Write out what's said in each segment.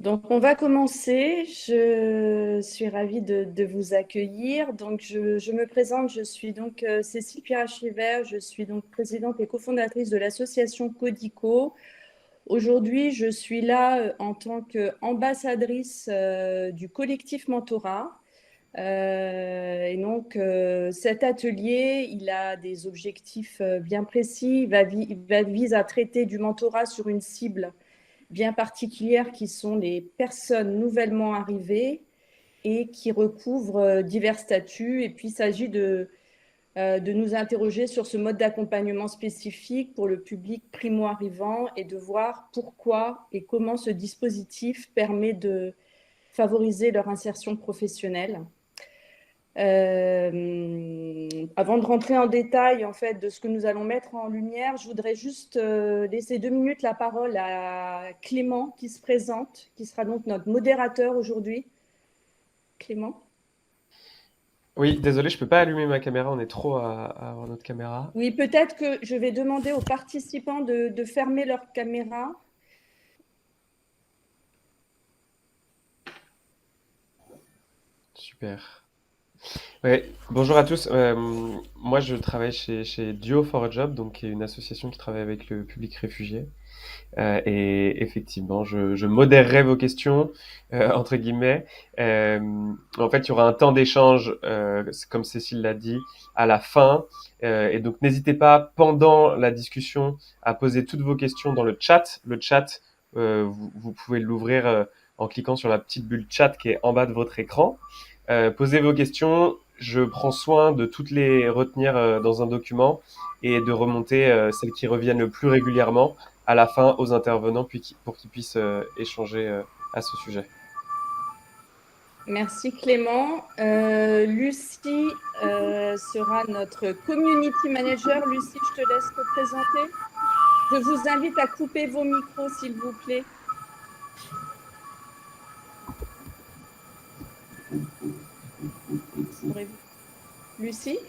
Donc, on va commencer. Je suis ravie de vous accueillir. Donc, je me présente. Je suis donc Cécile Pirachivert. Je suis donc présidente et cofondatrice de l'association Codico. Aujourd'hui, je suis là en tant qu'ambassadrice du collectif Mentorat. Et donc, cet atelier, il a des objectifs bien précis. Il vise à traiter du mentorat sur une cible bien particulières qui sont les personnes nouvellement arrivées et qui recouvrent divers statuts. Et puis, il s'agit de nous interroger sur ce mode d'accompagnement spécifique pour le public primo-arrivant et de voir pourquoi et comment ce dispositif permet de favoriser leur insertion professionnelle. Avant de rentrer en détail en fait de ce que nous allons mettre en lumière, je voudrais juste laisser 2 minutes la parole à Clément qui se présente, qui sera donc notre modérateur aujourd'hui. Clément. Oui, désolé, je peux pas allumer ma caméra, on est trop à avoir notre caméra. Oui, peut-être que je vais demander aux participants de fermer leur caméra. Super. Ouais, bonjour à tous. Moi, je travaille chez Duo for a Job, donc qui est une association qui travaille avec le public réfugié. Et effectivement, je modérerai vos questions, entre guillemets. En fait, il y aura un temps d'échange, comme Cécile l'a dit, à la fin. Et donc, n'hésitez pas, pendant la discussion, à poser toutes vos questions dans le chat. Le chat, vous pouvez l'ouvrir en cliquant sur la petite bulle chat qui est en bas de votre écran. Posez vos questions. Je prends soin de toutes les retenir dans un document et de remonter celles qui reviennent le plus régulièrement à la fin aux intervenants pour qu'ils puissent échanger à ce sujet. Merci Clément. Lucie sera notre community manager. Lucie, je te laisse te présenter. Je vous invite à couper vos micros, s'il vous plaît. Lucie.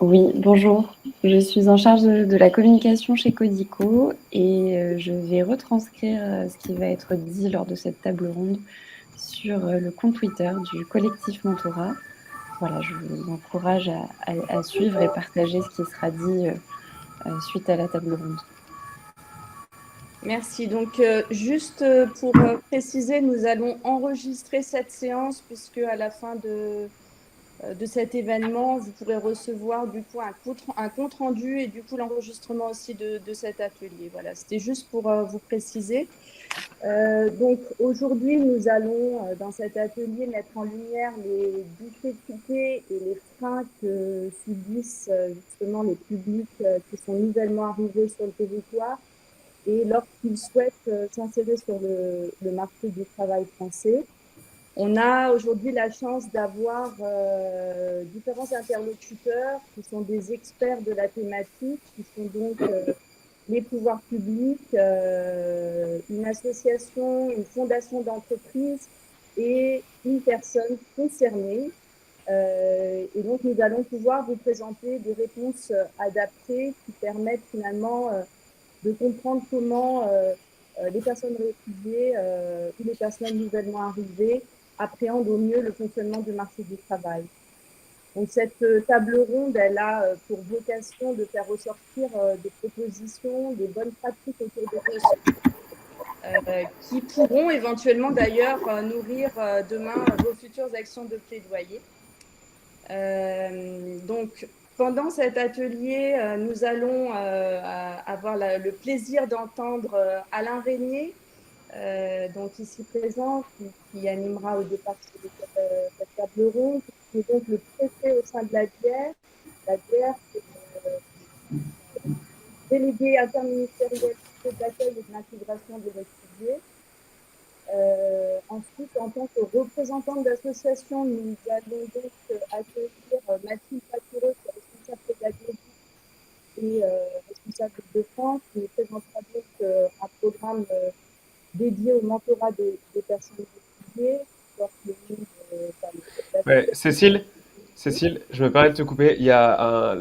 Oui, bonjour. Je suis en charge de la communication chez Codico et je vais retranscrire ce qui va être dit lors de cette table ronde sur le compte Twitter du collectif Mentorat. Voilà, je vous encourage à suivre et partager ce qui sera dit suite à la table ronde. Merci. Donc, juste pour préciser, nous allons enregistrer cette séance puisque à la fin de cet événement, vous pourrez recevoir du coup un compte rendu et du coup l'enregistrement aussi de cet atelier. Voilà, c'était juste pour vous préciser. Donc aujourd'hui, nous allons dans cet atelier mettre en lumière les difficultés et les freins que subissent justement les publics qui sont nouvellement arrivés sur le territoire et lorsqu'ils souhaitent s'insérer sur le marché du travail français. On a aujourd'hui la chance d'avoir différents interlocuteurs qui sont des experts de la thématique, qui sont donc les pouvoirs publics, une association, une fondation d'entreprise et une personne concernée. Et donc, nous allons pouvoir vous présenter des réponses adaptées qui permettent finalement de comprendre comment les personnes réfugiées ou les personnes nouvellement arrivées appréhendent au mieux le fonctionnement du marché du travail. Donc, cette table ronde, elle a pour vocation de faire ressortir des propositions, des bonnes pratiques autour de questions qui pourront éventuellement d'ailleurs nourrir demain vos futures actions de plaidoyer. Donc, pendant cet atelier, nous allons avoir le plaisir d'entendre Alain Régnier, donc ici présent, qui animera au départ cette table ronde, qui est donc le préfet au sein de la DIER. La DIER, c'est le délégué interministériel d'accueil et de l'intégration des réfugiés. Ensuite, en tant que représentante d'association, nous allons donc accueillir Mathilde Patureux, qui est responsable pédagogique et responsable de France, qui nous présentera donc un programme dédié au mentorat des personnes réfugiées. Ouais, Cécile, Cécile, je me permets de te couper. Il y a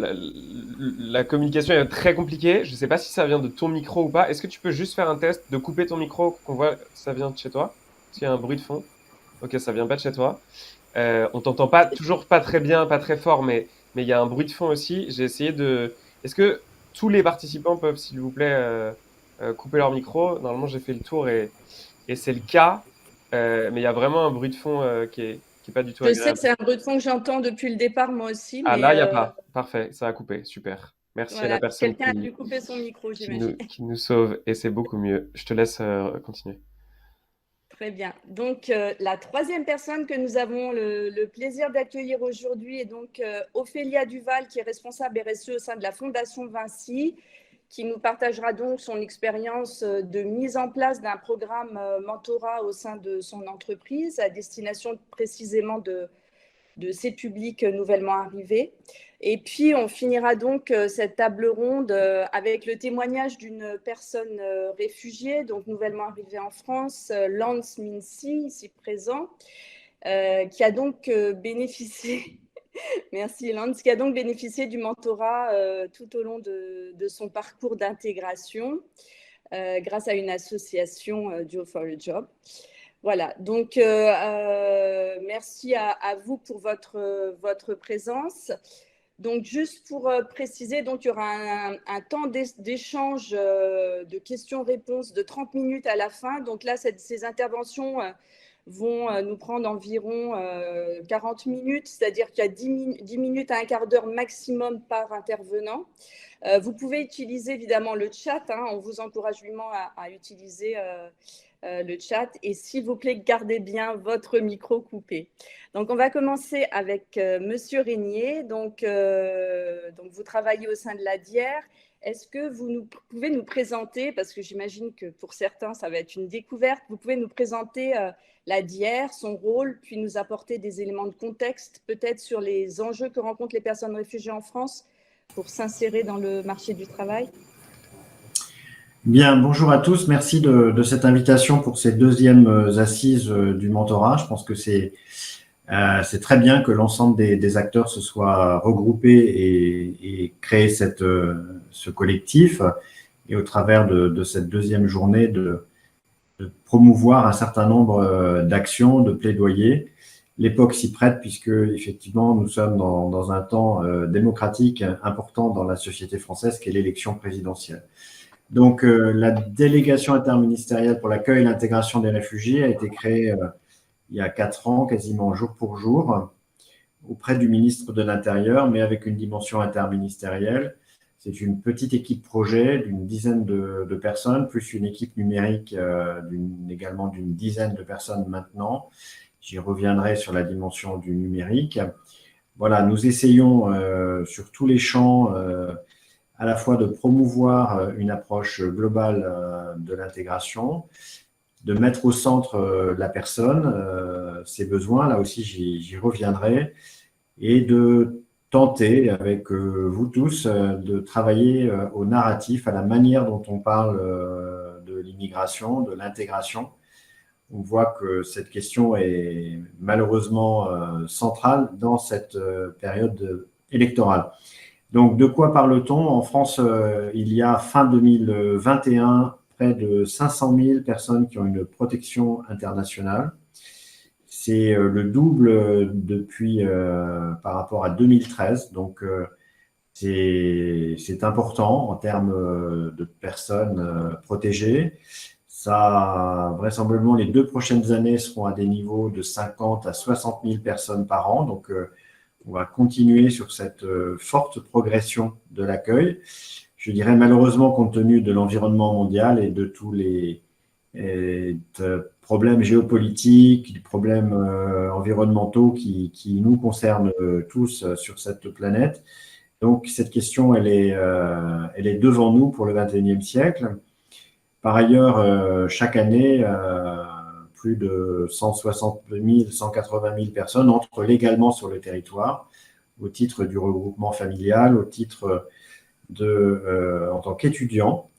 la communication est très compliquée. Je ne sais pas si ça vient de ton micro ou pas. Est-ce que tu peux juste faire un test de couper ton micro qu'on voit ça vient de chez toi? Parce qu'il y a un bruit de fond. Ok, ça vient pas de chez toi. On t'entend pas, toujours pas très bien, pas très fort, mais il y a un bruit de fond aussi. J'ai essayé de. Est-ce que tous les participants peuvent, s'il vous plaît, couper leur micro? Normalement, j'ai fait le tour et c'est le cas, mais il y a vraiment un bruit de fond qui est pas du tout Je sais que agréable. c'est un bruit de fond que j'entends depuis le départ, moi aussi, Ah mais là, il n'y a pas. Parfait, ça a coupé. Super. Merci à la voilà, personne quelqu'un a dû couper son micro, j'imagine. qui nous sauve et c'est beaucoup mieux. Je te laisse continuer. Très bien. Donc, la troisième personne que nous avons le plaisir d'accueillir aujourd'hui est donc Ophélia Duval, qui est responsable RSE au sein de la Fondation Vinci, qui nous partagera donc son expérience de mise en place d'un programme mentorat au sein de son entreprise à destination précisément de ces publics nouvellement arrivés. Et puis, on finira donc cette table ronde avec le témoignage d'une personne réfugiée, donc nouvellement arrivée en France, Lance Mincy, ici présent, qui a donc bénéficié, merci Lance, qui a donc bénéficié du mentorat tout au long de son parcours d'intégration grâce à une association Duo for a Job. Voilà, donc merci à vous pour votre présence. Donc, juste pour préciser, donc, il y aura un temps d'échange de questions-réponses de 30 minutes à la fin. Donc là, ces interventions vont nous prendre environ 40 minutes, c'est-à-dire qu'il y a 10 minutes à un quart d'heure maximum par intervenant. Vous pouvez utiliser évidemment le chat, hein, on vous encourage vivement à utiliser le chat et s'il vous plaît, gardez bien votre micro coupé. Donc, on va commencer avec Monsieur Régnier. Donc, vous travaillez au sein de l'ADIER. Est-ce que vous pouvez nous présenter, parce que j'imagine que pour certains, ça va être une découverte, vous pouvez nous présenter l'ADIER, son rôle, puis nous apporter des éléments de contexte, peut-être sur les enjeux que rencontrent les personnes réfugiées en France pour s'insérer dans le marché du travail? Bien, bonjour à tous. Merci de cette invitation pour ces deuxièmes assises du mentorat. Je pense que c'est très bien que l'ensemble des acteurs se soient regroupés et créé ce collectif et au travers de cette deuxième journée de promouvoir un certain nombre d'actions, de plaidoyers. L'époque s'y prête puisque effectivement nous sommes dans un temps démocratique important dans la société française qu'est l'élection présidentielle. Donc, la délégation interministérielle pour l'accueil et l'intégration des réfugiés a été créée il y a 4 ans, quasiment jour pour jour, auprès du ministre de l'Intérieur, mais avec une dimension interministérielle. C'est une petite équipe projet d'une dizaine de personnes, plus une équipe numérique également d'une dizaine de personnes maintenant. J'y reviendrai sur la dimension du numérique. Voilà, nous essayons sur tous les champs à la fois de promouvoir une approche globale de l'intégration, de mettre au centre la personne, ses besoins, là aussi j'y reviendrai, et de tenter avec vous tous de travailler au narratif, à la manière dont on parle de l'immigration, de l'intégration. On voit que cette question est malheureusement centrale dans cette période électorale. Donc, de quoi parle-t-on? En France, il y a fin 2021 près de 500 000 personnes qui ont une protection internationale. C'est le double depuis par rapport à 2013. Donc, c'est important en termes de personnes protégées. Ça, vraisemblablement, les 2 prochaines années seront à des niveaux de 50 à 60 000 personnes par an. Donc, on va continuer sur cette forte progression de l'accueil. Je dirais malheureusement, compte tenu de l'environnement mondial et de tous les problèmes géopolitiques, les problèmes environnementaux qui nous concernent tous sur cette planète. Donc, cette question, elle est devant nous pour le XXIe siècle. Par ailleurs, chaque année, plus de 160 000, 180 000 personnes entrent légalement sur le territoire au titre du regroupement familial, au titre en tant qu'étudiants.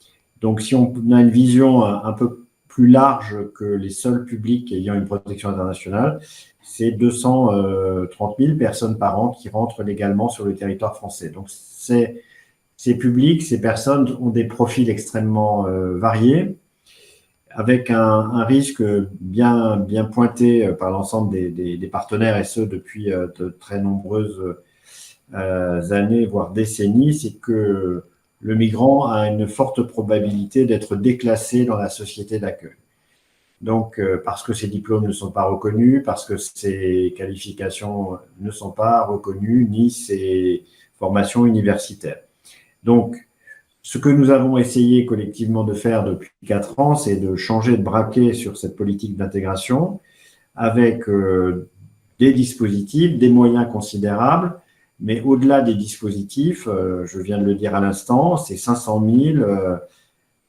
Donc, si on a une vision un peu plus large que les seuls publics ayant une protection internationale. C'est 230 000 personnes par an qui rentrent légalement sur le territoire français. Donc, ces publics, ces personnes ont des profils extrêmement variés, avec un risque bien pointé par l'ensemble des partenaires, et ce depuis de très nombreuses années, voire décennies, c'est que le migrant a une forte probabilité d'être déclassé dans la société d'accueil. Donc, parce que ses diplômes ne sont pas reconnus, parce que ses qualifications ne sont pas reconnues, ni ses formations universitaires. Donc, ce que nous avons essayé collectivement de faire depuis 4 ans, c'est de changer de braquet sur cette politique d'intégration avec des dispositifs, des moyens considérables, mais au-delà des dispositifs, je viens de le dire à l'instant, c'est 500 000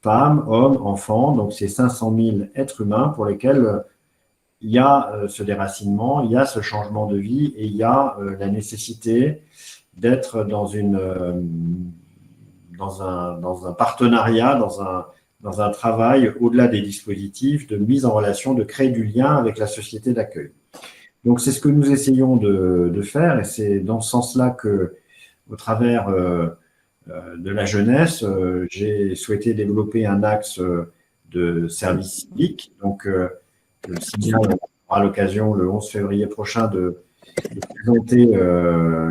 femmes, hommes, enfants, donc c'est 500 000 êtres humains pour lesquels il y a ce déracinement, il y a ce changement de vie et il y a la nécessité d'être dans un partenariat, dans un travail au-delà des dispositifs, de mise en relation, de créer du lien avec la société d'accueil. Donc, c'est ce que nous essayons de faire et c'est dans ce sens-là que, au travers de la jeunesse, j'ai souhaité développer un axe de service civique. Donc, le signal aura l'occasion le 11 février prochain de présenter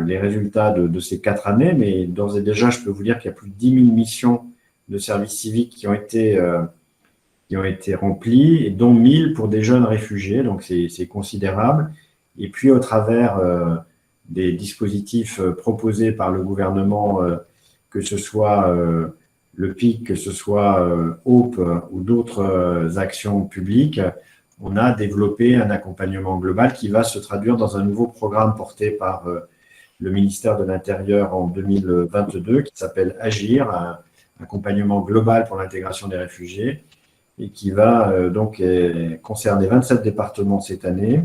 les résultats de ces 4 années, mais d'ores et déjà, je peux vous dire qu'il y a plus de 10 000 missions de service civique qui ont été remplies, et dont 1000 pour des jeunes réfugiés, donc c'est considérable. Et puis, au travers des dispositifs proposés par le gouvernement, que ce soit le PIC, que ce soit HOPE ou d'autres actions publiques, on a développé un accompagnement global qui va se traduire dans un nouveau programme porté par le ministère de l'Intérieur en 2022, qui s'appelle AGIR, un accompagnement global pour l'intégration des réfugiés, et qui va donc concerner 27 départements cette année,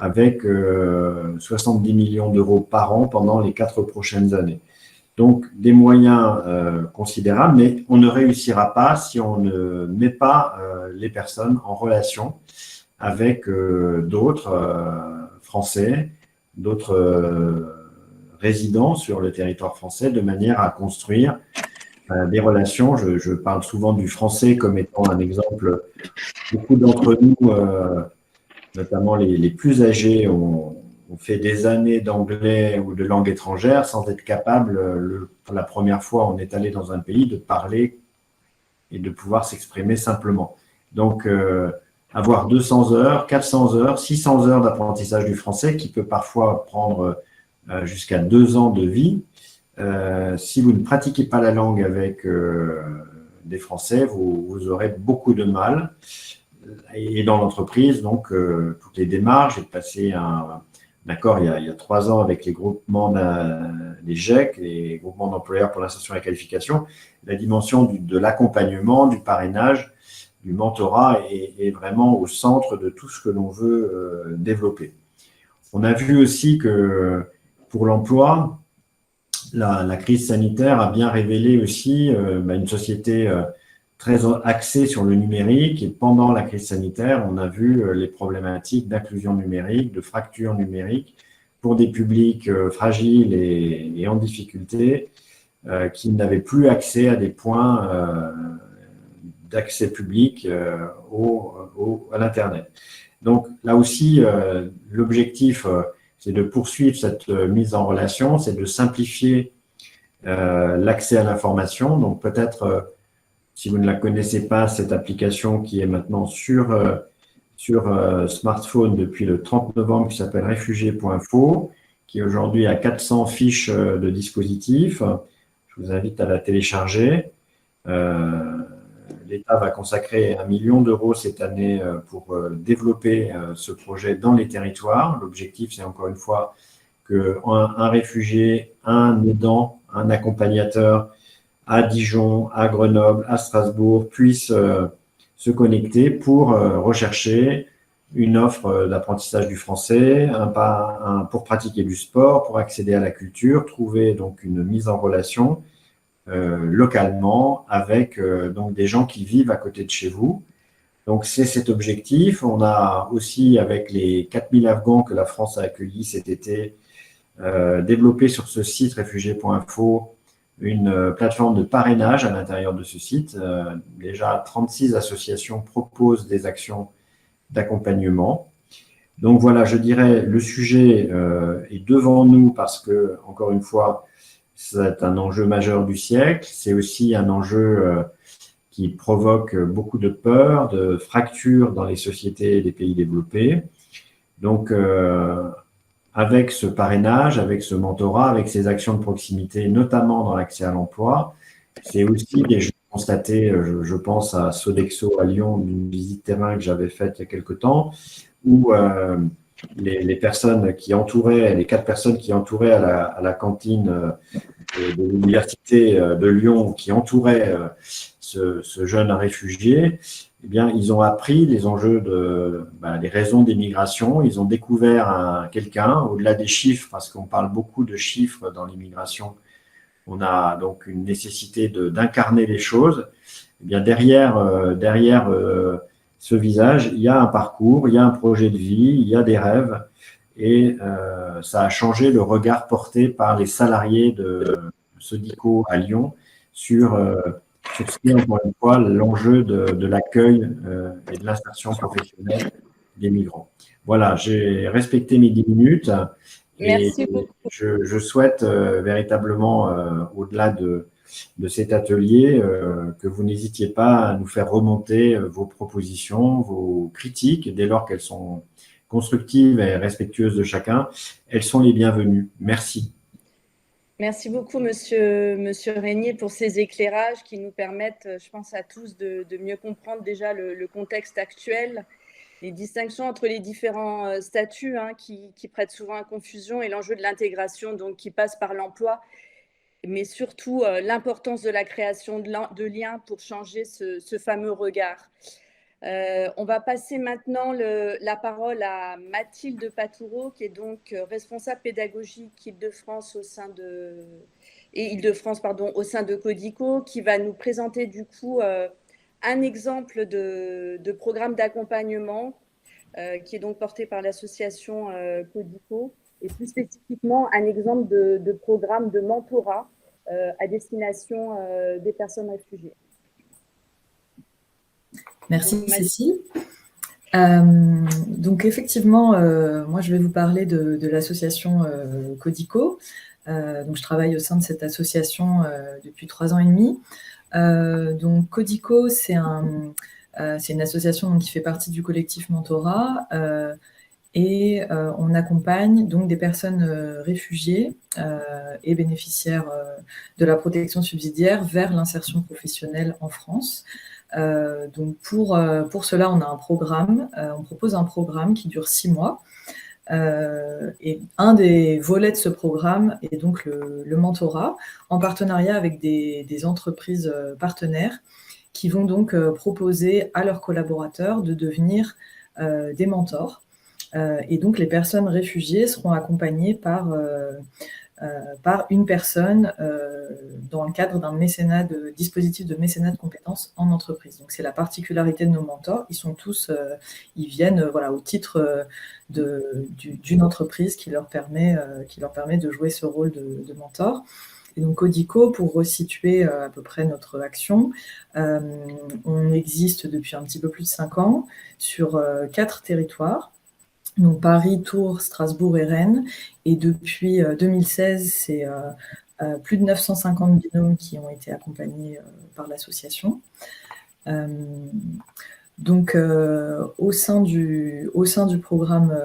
avec 70 millions d'euros par an pendant les 4 prochaines années. Donc, des moyens considérables, mais on ne réussira pas si on ne met pas les personnes en relation avec d'autres Français, d'autres résidents sur le territoire français, de manière à construire des relations. Je parle souvent du français comme étant un exemple. Beaucoup d'entre nous, notamment les plus âgés, ont fait des années d'anglais ou de langue étrangère sans être capable, pour la première fois, on est allé dans un pays, de parler et de pouvoir s'exprimer simplement. Donc, avoir 200 heures, 400 heures, 600 heures d'apprentissage du français, qui peut parfois prendre jusqu'à 2 ans de vie, si vous ne pratiquez pas la langue avec des Français, vous aurez beaucoup de mal. Et dans l'entreprise, donc, toutes les démarches, j'ai passé un accord il y a 3 ans avec les groupements des GEC, les groupements d'employeurs pour l'insertion et la qualification. La dimension de l'accompagnement, du parrainage, du mentorat est vraiment au centre de tout ce que l'on veut développer. On a vu aussi que pour l'emploi, la crise sanitaire a bien révélé aussi une société très axée sur le numérique, et pendant la crise sanitaire, on a vu les problématiques d'inclusion numérique, de fracture numérique pour des publics fragiles et en difficulté qui n'avaient plus accès à des points d'accès public à l'Internet. Donc là aussi, l'objectif, c'est de poursuivre cette mise en relation, c'est de simplifier l'accès à l'information. Donc peut-être, si vous ne la connaissez pas, cette application qui est maintenant sur smartphone depuis le 30 novembre, qui s'appelle réfugiés.info, qui aujourd'hui a 400 fiches de dispositifs. Je vous invite à la télécharger. L'État va consacrer 1 million d'euros cette année pour développer ce projet dans les territoires. L'objectif, c'est encore une fois qu'un réfugié, un aidant, un accompagnateur à Dijon, à Grenoble, à Strasbourg puisse se connecter pour rechercher une offre d'apprentissage du français, pour pratiquer du sport, pour accéder à la culture, trouver donc une mise en relation localement avec donc des gens qui vivent à côté de chez vous. Donc, c'est cet objectif. On a aussi, avec les 4000 Afghans que la France a accueillis cet été, développé sur ce site réfugiés.info une plateforme de parrainage à l'intérieur de ce site. Déjà, 36 associations proposent des actions d'accompagnement. Donc voilà, je dirais, le sujet est devant nous parce que, encore une fois, c'est un enjeu majeur du siècle. C'est aussi un enjeu qui provoque beaucoup de peur, de fractures dans les sociétés des pays développés. Donc, avec ce parrainage, avec ce mentorat, avec ces actions de proximité, notamment dans l'accès à l'emploi, c'est aussi déjà constaté, je pense à Sodexo à Lyon, une visite terrain que j'avais faite il y a quelque temps, où les personnes qui entouraient, les 4 personnes qui entouraient à la cantine de l'université de Lyon, qui entouraient ce jeune réfugié, eh bien, ils ont appris les enjeux les raisons des migrations. Ils ont découvert quelqu'un, au-delà des chiffres, parce qu'on parle beaucoup de chiffres dans l'immigration. On a donc une nécessité d'incarner les choses. Eh bien, derrière ce visage, il y a un parcours, il y a un projet de vie, il y a des rêves. Et ça a changé le regard porté par les salariés de Sodico à Lyon sur ce qui est, encore une fois, l'enjeu de l'accueil et de l'insertion professionnelle des migrants. Voilà, j'ai respecté mes 10 minutes et Merci beaucoup. je souhaite véritablement, au-delà de cet atelier, que vous n'hésitiez pas à nous faire remonter vos propositions, vos critiques, dès lors qu'elles sont constructives et respectueuses de chacun. Elles sont les bienvenues. Merci. Merci beaucoup, Monsieur Régnier, pour ces éclairages qui nous permettent, je pense à tous, de mieux comprendre déjà le contexte actuel, les distinctions entre les différents statuts qui prêtent souvent à confusion et l'enjeu de l'intégration donc qui passe par l'emploi, mais surtout l'importance de la création de liens pour changer ce fameux regard. On va passer maintenant la parole à Mathilde Patoureau, qui est donc responsable pédagogique Île-de-France au sein de Codico, qui va nous présenter du coup un exemple de programme d'accompagnement qui est donc porté par l'association Codico, et plus spécifiquement un exemple de programme de mentorat à destination des personnes réfugiées. Merci Cécile. Donc effectivement, moi je vais vous parler de l'association Codico. Donc je travaille au sein de cette association depuis 3 ans et demi. Donc Codico, c'est une association donc, qui fait partie du collectif Mentorat et on accompagne donc des personnes réfugiées et bénéficiaires de la protection subsidiaire vers l'insertion professionnelle en France. Donc pour cela, on a un programme, on propose un programme qui dure 6 mois. Et un des volets de ce programme est donc le mentorat, en partenariat avec des entreprises partenaires qui vont donc proposer à leurs collaborateurs de devenir des mentors. Et donc les personnes réfugiées seront accompagnées par une personne dans le cadre d'un dispositif de mécénat de compétences en entreprise. Donc c'est la particularité de nos mentors. Ils sont tous, ils viennent au titre d'une entreprise qui leur permet de jouer ce rôle de mentor. Et donc Codico, pour resituer à peu près notre action, on existe depuis un petit peu plus de 5 ans sur 4 territoires. Donc Paris, Tours, Strasbourg et Rennes. Et depuis 2016, c'est plus de 950 binômes qui ont été accompagnés par l'association. Donc au sein du programme,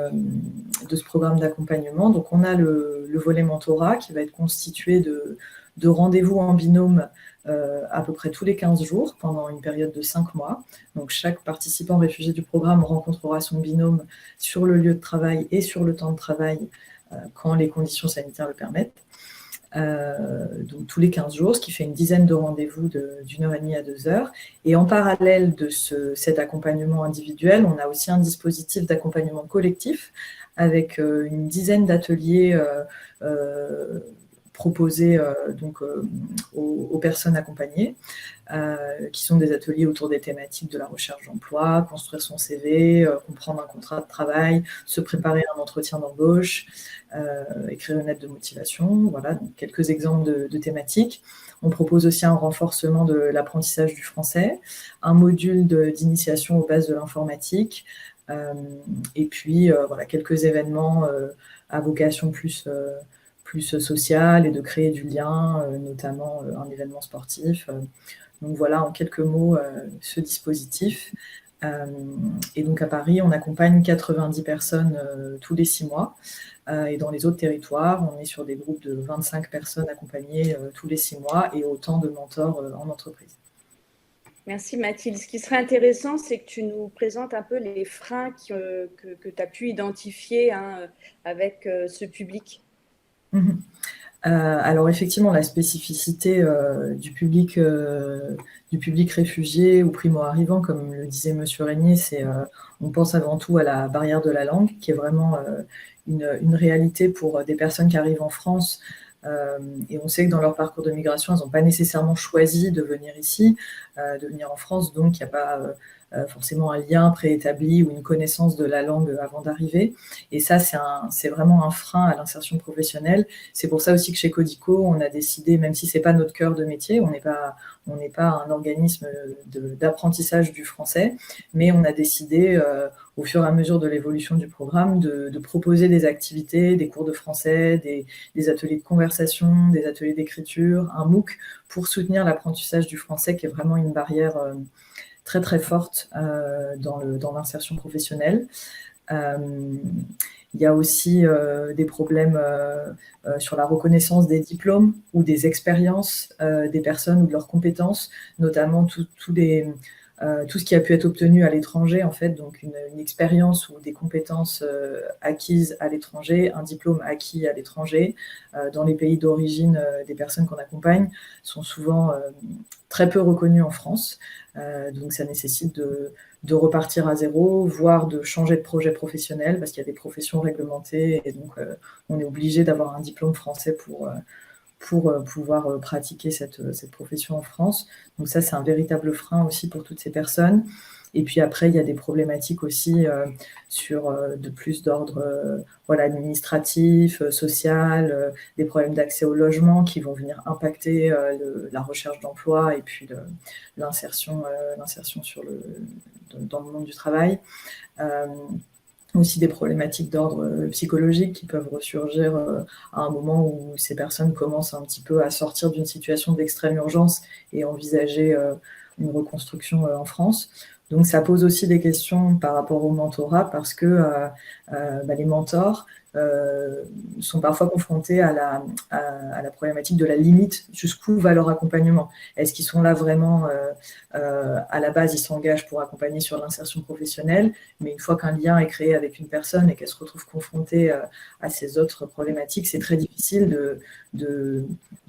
de ce programme d'accompagnement, donc on a le volet mentorat qui va être constitué de rendez-vous en binôme à peu près tous les 15 jours pendant une période de 5 mois. Donc chaque participant réfugié du programme rencontrera son binôme sur le lieu de travail et sur le temps de travail quand les conditions sanitaires le permettent. Donc tous les 15 jours, ce qui fait une dizaine de rendez-vous d'1h30 à 2h. Et en parallèle de cet accompagnement individuel, on a aussi un dispositif d'accompagnement collectif avec une dizaine d'ateliers proposer aux personnes accompagnées, qui sont des ateliers autour des thématiques de la recherche d'emploi, construire son CV, comprendre un contrat de travail, se préparer à un entretien d'embauche, écrire une lettre de motivation. Voilà, donc quelques exemples de thématiques. On propose aussi un renforcement de l'apprentissage du français, un module d'initiation aux bases de l'informatique, et puis voilà, quelques événements à vocation plus sociale et de créer du lien, notamment un événement sportif. Donc voilà, en quelques mots, ce dispositif. Et donc à Paris, on accompagne 90 personnes tous les 6 mois. Et dans les autres territoires, on est sur des groupes de 25 personnes accompagnées tous les 6 mois et autant de mentors en entreprise. Merci Mathilde. Ce qui serait intéressant, c'est que tu nous présentes un peu les freins que tu as pu identifier avec ce public. Alors effectivement, la spécificité du public réfugié ou primo-arrivant, comme le disait Monsieur Régnier, c'est on pense avant tout à la barrière de la langue, qui est vraiment une réalité pour des personnes qui arrivent en France. Et on sait que dans leur parcours de migration, elles n'ont pas nécessairement choisi de venir ici, de venir en France, donc il n'y a pas forcément un lien préétabli ou une connaissance de la langue avant d'arriver. Et ça, c'est vraiment un frein à l'insertion professionnelle. C'est pour ça aussi que chez Codico, on a décidé, même si ce n'est pas notre cœur de métier, on n'est pas un organisme d'apprentissage du français, mais on a décidé, au fur et à mesure de l'évolution du programme, de proposer des activités, des cours de français, des ateliers de conversation, des ateliers d'écriture, un MOOC pour soutenir l'apprentissage du français, qui est vraiment une barrière très très forte dans l'insertion professionnelle. Il y a aussi des problèmes sur la reconnaissance des diplômes ou des expériences des personnes ou de leurs compétences, notamment tout ce qui a pu être obtenu à l'étranger, en fait, donc une expérience ou des compétences acquises à l'étranger, un diplôme acquis à l'étranger, dans les pays d'origine des personnes qu'on accompagne, sont souvent très peu reconnus en France. Donc ça nécessite de repartir à zéro, voire de changer de projet professionnel, parce qu'il y a des professions réglementées, et donc on est obligé d'avoir un diplôme français pour pouvoir pratiquer cette profession en France. Donc ça, c'est un véritable frein aussi pour toutes ces personnes. Et puis après, il y a des problématiques aussi de plus d'ordre administratif, social, des problèmes d'accès au logement qui vont venir impacter la recherche d'emploi et puis l'insertion dans le monde du travail. Aussi des problématiques d'ordre psychologique qui peuvent ressurgir à un moment où ces personnes commencent un petit peu à sortir d'une situation d'extrême urgence et envisager une reconstruction en France. Donc ça pose aussi des questions par rapport au mentorat, parce que les mentors sont parfois confrontés à la problématique de la limite, jusqu'où va leur accompagnement. Est-ce qu'ils sont là vraiment, à la base, ils s'engagent pour accompagner sur l'insertion professionnelle, mais une fois qu'un lien est créé avec une personne et qu'elle se retrouve confrontée à ces autres problématiques, c'est très difficile de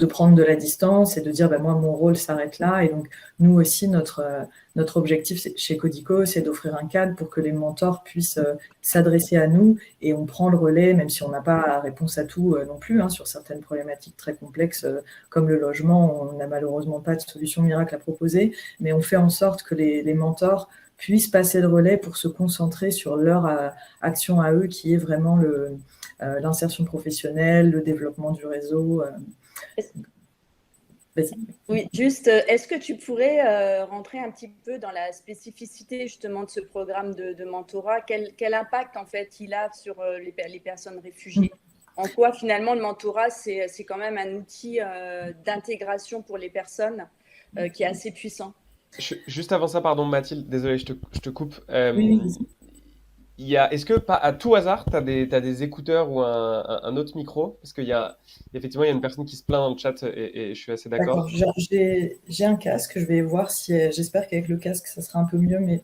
prendre de la distance et de dire moi, mon rôle s'arrête là. Et donc, nous aussi, notre objectif chez Codico, c'est d'offrir un cadre pour que les mentors puissent s'adresser à nous, et on prend le relais, même si on n'a pas la réponse à tout non plus, sur certaines problématiques très complexes comme le logement. On n'a malheureusement pas de solution miracle à proposer, mais on fait en sorte que les mentors puissent passer le relais pour se concentrer sur leur action à eux, qui est vraiment l'insertion professionnelle, le développement du réseau. Vas-y. Oui, juste, est-ce que tu pourrais rentrer un petit peu dans la spécificité justement de ce programme de mentorat? Quel impact en fait il a sur les personnes réfugiées? En quoi finalement le mentorat, c'est quand même un outil d'intégration pour les personnes qui est assez puissant? Juste avant ça, pardon Mathilde, désolé, je te coupe. Oui. Est-ce que, pas à tout hasard, tu as des écouteurs ou un autre micro? Parce qu'il effectivement, il y a une personne qui se plaint dans le chat, et je suis assez d'accord. J'ai un casque, je vais voir si, j'espère qu'avec le casque, ça sera un peu mieux, mais...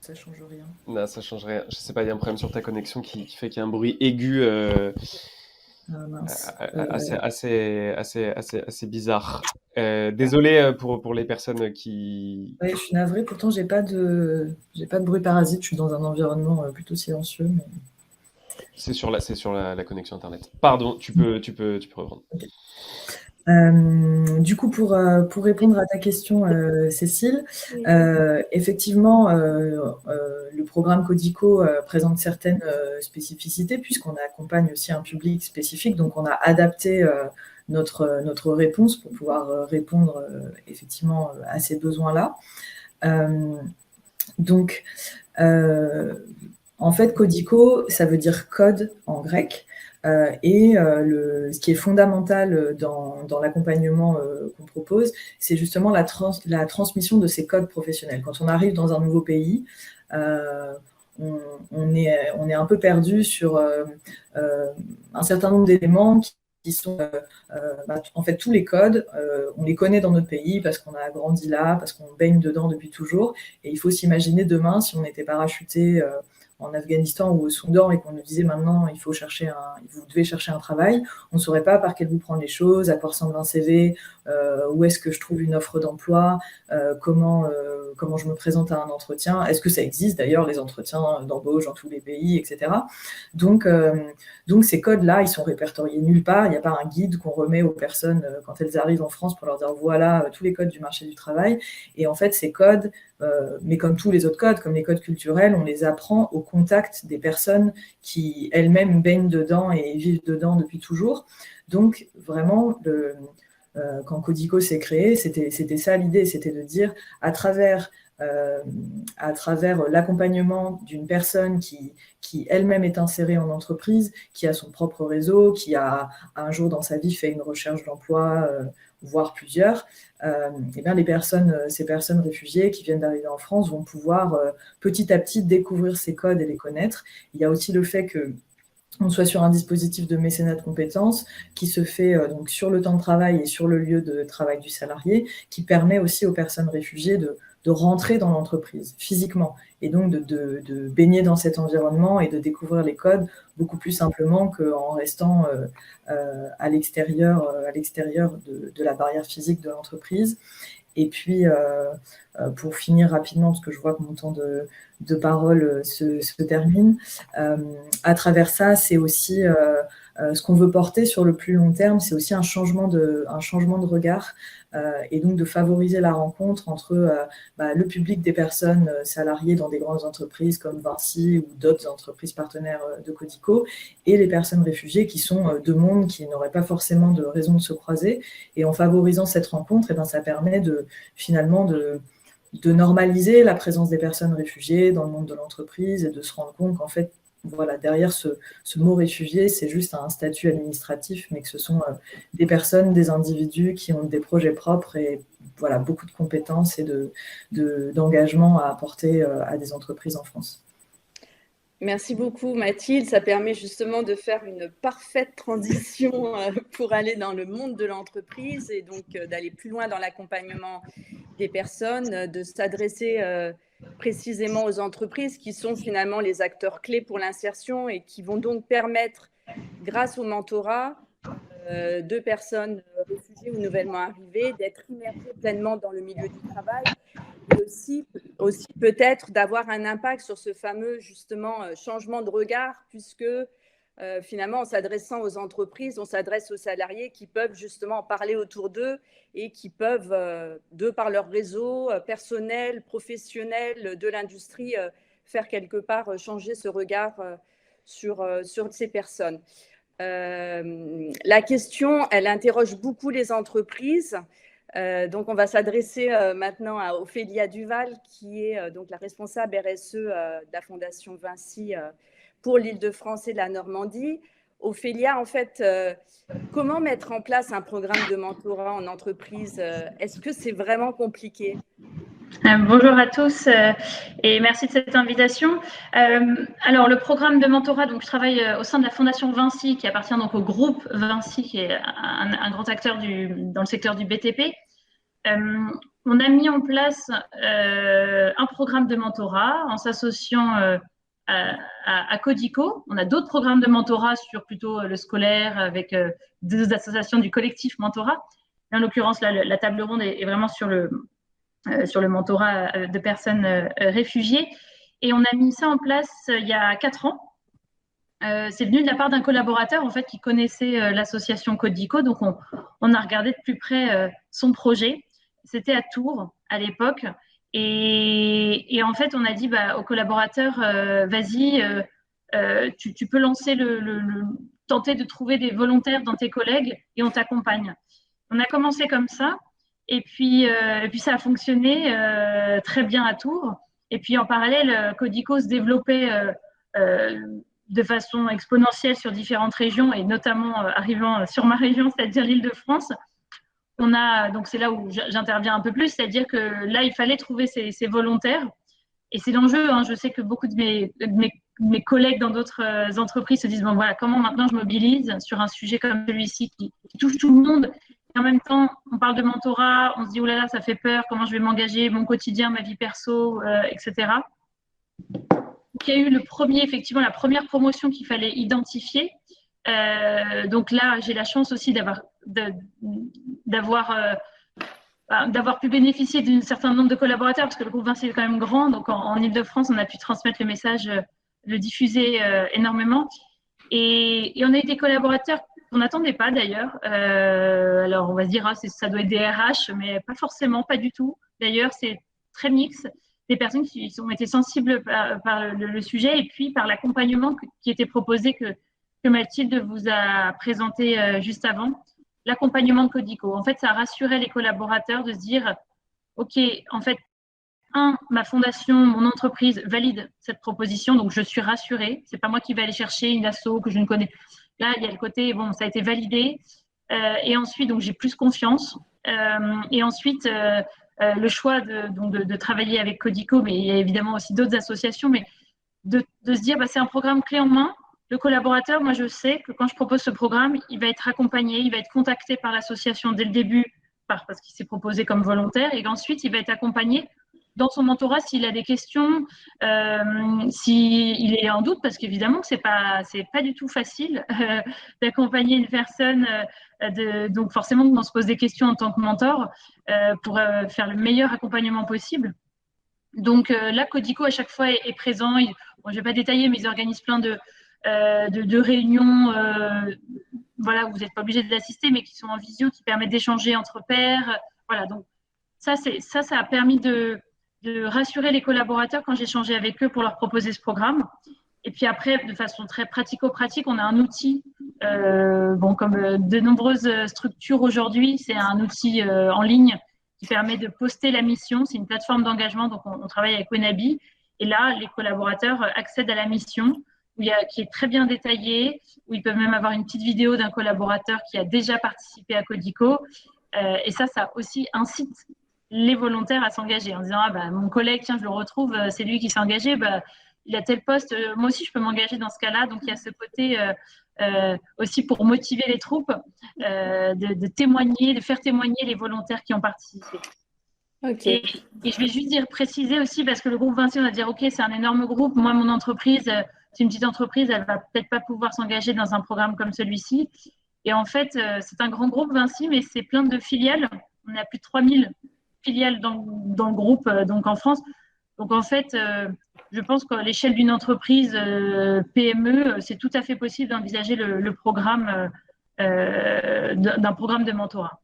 Ça change rien. Non, ça change rien. Je sais pas, il y a un problème sur ta connexion qui fait qu'il y a un bruit aigu Mince. assez bizarre. Désolé pour les personnes qui... Oui, je suis navrée, pourtant j'ai pas de bruit parasite, je suis dans un environnement plutôt silencieux. Mais... C'est sur la connexion Internet. Pardon, tu peux reprendre. Okay. Du coup, pour répondre à ta question, Cécile, effectivement, le programme Codico présente certaines spécificités puisqu'on accompagne aussi un public spécifique. Donc, on a adapté notre réponse pour pouvoir répondre effectivement à ces besoins-là. Donc, en fait, Codico, ça veut dire code en grec. Ce qui est fondamental dans l'accompagnement qu'on propose, c'est justement la transmission de ces codes professionnels. Quand on arrive dans un nouveau pays, on est un peu perdu sur un certain nombre d'éléments qui sont en fait tous les codes, on les connaît dans notre pays parce qu'on a grandi là, parce qu'on baigne dedans depuis toujours. Et il faut s'imaginer demain, si on était parachuté en Afghanistan ou au Soudan et qu'on nous disait maintenant vous devez chercher un travail, on ne saurait pas par quel bout prendre les choses, à quoi ressemble un CV, où est-ce que je trouve une offre d'emploi, comment je me présente à un entretien, est-ce que ça existe d'ailleurs les entretiens d'embauche dans tous les pays, etc. Donc ces codes-là, ils sont répertoriés nulle part, il n'y a pas un guide qu'on remet aux personnes quand elles arrivent en France pour leur dire voilà tous les codes du marché du travail. Et en fait, ces codes, mais comme tous les autres codes, comme les codes culturels, on les apprend au contact des personnes qui elles-mêmes baignent dedans et vivent dedans depuis toujours. Donc vraiment, quand Codico s'est créé, c'était ça l'idée, c'était de dire à travers l'accompagnement d'une personne qui elle-même est insérée en entreprise, qui a son propre réseau, qui a un jour dans sa vie fait une recherche d'emploi, voire plusieurs, et bien ces personnes réfugiées qui viennent d'arriver en France vont pouvoir petit à petit découvrir ces codes et les connaître. Il y a aussi le fait qu'on soit sur un dispositif de mécénat de compétences qui se fait donc sur le temps de travail et sur le lieu de travail du salarié, qui permet aussi aux personnes réfugiées de rentrer dans l'entreprise physiquement et donc de baigner dans cet environnement et de découvrir les codes beaucoup plus simplement qu'en restant à l'extérieur de la barrière physique de l'entreprise. Et puis, pour finir rapidement, parce que je vois que mon temps de parole se termine, à travers ça, c'est aussi ce qu'on veut porter sur le plus long terme, c'est aussi un changement de regard et donc de favoriser la rencontre entre le public des personnes salariées dans des grandes entreprises comme Vinci ou d'autres entreprises partenaires de Codico et les personnes réfugiées qui sont deux mondes qui n'auraient pas forcément de raison de se croiser. Et en favorisant cette rencontre, ça permet finalement de normaliser la présence des personnes réfugiées dans le monde de l'entreprise et de se rendre compte qu'en fait, voilà, derrière ce mot réfugié, c'est juste un statut administratif, mais que ce sont des personnes, des individus qui ont des projets propres et voilà, beaucoup de compétences et d'engagement à apporter à des entreprises en France. Merci beaucoup Mathilde, ça permet justement de faire une parfaite transition pour aller dans le monde de l'entreprise et donc d'aller plus loin dans l'accompagnement des personnes, de s'adresser précisément aux entreprises qui sont finalement les acteurs clés pour l'insertion et qui vont donc permettre, grâce au mentorat de personnes réfugiées ou nouvellement arrivées, d'être immergées pleinement dans le milieu du travail et aussi peut-être d'avoir un impact sur ce fameux justement changement de regard puisque finalement en s'adressant aux entreprises, on s'adresse aux salariés qui peuvent justement parler autour d'eux et qui peuvent, de par leur réseau personnel, professionnel de l'industrie, faire quelque part changer ce regard sur ces personnes. La question, elle interroge beaucoup les entreprises. Donc, on va s'adresser maintenant à Ophélia Duval, qui est donc la responsable RSE de la Fondation Vinci pour l'Île-de-France et la Normandie. Ophélia, en fait, comment mettre en place un programme de mentorat en entreprise? Est-ce que c'est vraiment compliqué? Bonjour à tous et merci de cette invitation. Alors, le programme de mentorat, donc je travaille au sein de la Fondation Vinci, qui appartient donc au groupe Vinci, qui est un grand acteur dans le secteur du BTP. On a mis en place un programme de mentorat en s'associant à Codico. On a d'autres programmes de mentorat sur plutôt le scolaire avec des associations du collectif mentorat. En l'occurrence, là, la table ronde est vraiment sur le mentorat de personnes réfugiées. Et on a mis ça en place il y a 4 ans. C'est venu de la part d'un collaborateur en fait qui connaissait l'association Codico, donc on a regardé de plus près son projet. C'était à Tours à l'époque, et en fait on a dit au collaborateur vas-y, tu peux lancer tenter de trouver des volontaires dans tes collègues et on t'accompagne. On a commencé comme ça, et puis ça a fonctionné très bien à Tours. Et puis en parallèle, Codico se développait de façon exponentielle sur différentes régions et notamment arrivant sur ma région, c'est-à-dire l'Île-de-France. Donc c'est là où j'interviens un peu plus, c'est-à-dire que là, il fallait trouver ces volontaires. Et c'est l'enjeu, hein. Je sais que beaucoup de mes collègues dans d'autres entreprises se disent, bon voilà, comment maintenant je mobilise sur un sujet comme celui-ci qui touche tout le monde. Et en même temps, on parle de mentorat, on se dit, oh là là, ça fait peur, comment je vais m'engager, mon quotidien, ma vie perso, etc. Il y a eu effectivement, la première promotion qu'il fallait identifier. Donc là, j'ai la chance aussi d'avoir pu bénéficier d'un certain nombre de collaborateurs, parce que le groupe Vinci est quand même grand. Donc en Ile-de-France, on a pu transmettre le message, le diffuser énormément. Et on a eu des collaborateurs qu'on n'attendait pas d'ailleurs. Alors on va se dire, ça doit être des RH, mais pas forcément, pas du tout. D'ailleurs, c'est très mixte. Des personnes qui ont été sensibles par le sujet et puis par l'accompagnement qui était proposé que Mathilde vous a présenté juste avant, l'accompagnement de Codico. En fait, ça rassurait les collaborateurs de se dire, OK, en fait, ma fondation, mon entreprise valide cette proposition, donc je suis rassurée. C'est pas moi qui vais aller chercher une asso que je ne connais. Là, il y a le côté, bon, ça a été validé. Et ensuite, donc j'ai plus confiance. Et ensuite, le choix de travailler avec Codico, mais il y a évidemment aussi d'autres associations, mais de se dire, c'est un programme clé en main. Le collaborateur, moi, je sais que quand je propose ce programme, il va être accompagné, il va être contacté par l'association dès le début, parce qu'il s'est proposé comme volontaire, et ensuite, il va être accompagné dans son mentorat s'il a des questions, s'il est en doute, parce qu'évidemment, c'est pas du tout facile d'accompagner une personne. Donc forcément, on se pose des questions en tant que mentor pour faire le meilleur accompagnement possible. Donc là, Codico à chaque fois est présent. Je ne vais pas détailler, mais ils organisent plein de réunions, voilà, où vous n'êtes pas obligé d'assister, mais qui sont en visio, qui permettent d'échanger entre pairs. Voilà, donc ça a permis de rassurer les collaborateurs quand j'échangeais avec eux pour leur proposer ce programme. Et puis après, de façon très pratico-pratique, on a un outil, comme de nombreuses structures aujourd'hui, c'est un outil en ligne qui permet de poster la mission. C'est une plateforme d'engagement, donc on travaille avec Wenabi. Et là, les collaborateurs accèdent à la mission qui est très bien détaillée, où ils peuvent même avoir une petite vidéo d'un collaborateur qui a déjà participé à Codico. Et ça aussi incite les volontaires à s'engager en disant mon collègue, tiens, je le retrouve, c'est lui qui s'est engagé, il a tel poste, moi aussi je peux m'engager dans ce cas-là. Donc il y a ce côté aussi pour motiver les troupes de témoigner, de faire témoigner les volontaires qui ont participé. Okay. Et je vais juste préciser aussi, parce que le groupe Vinci, on va dire ok, c'est un énorme groupe, moi mon entreprise, c'est une petite entreprise, elle va peut-être pas pouvoir s'engager dans un programme comme celui-ci. Et en fait, c'est un grand groupe Vinci, mais c'est plein de filiales. On a plus de 3000 filiales dans le groupe, donc en France. Donc en fait, je pense qu'à l'échelle d'une entreprise PME, c'est tout à fait possible d'envisager le programme d'un programme de mentorat.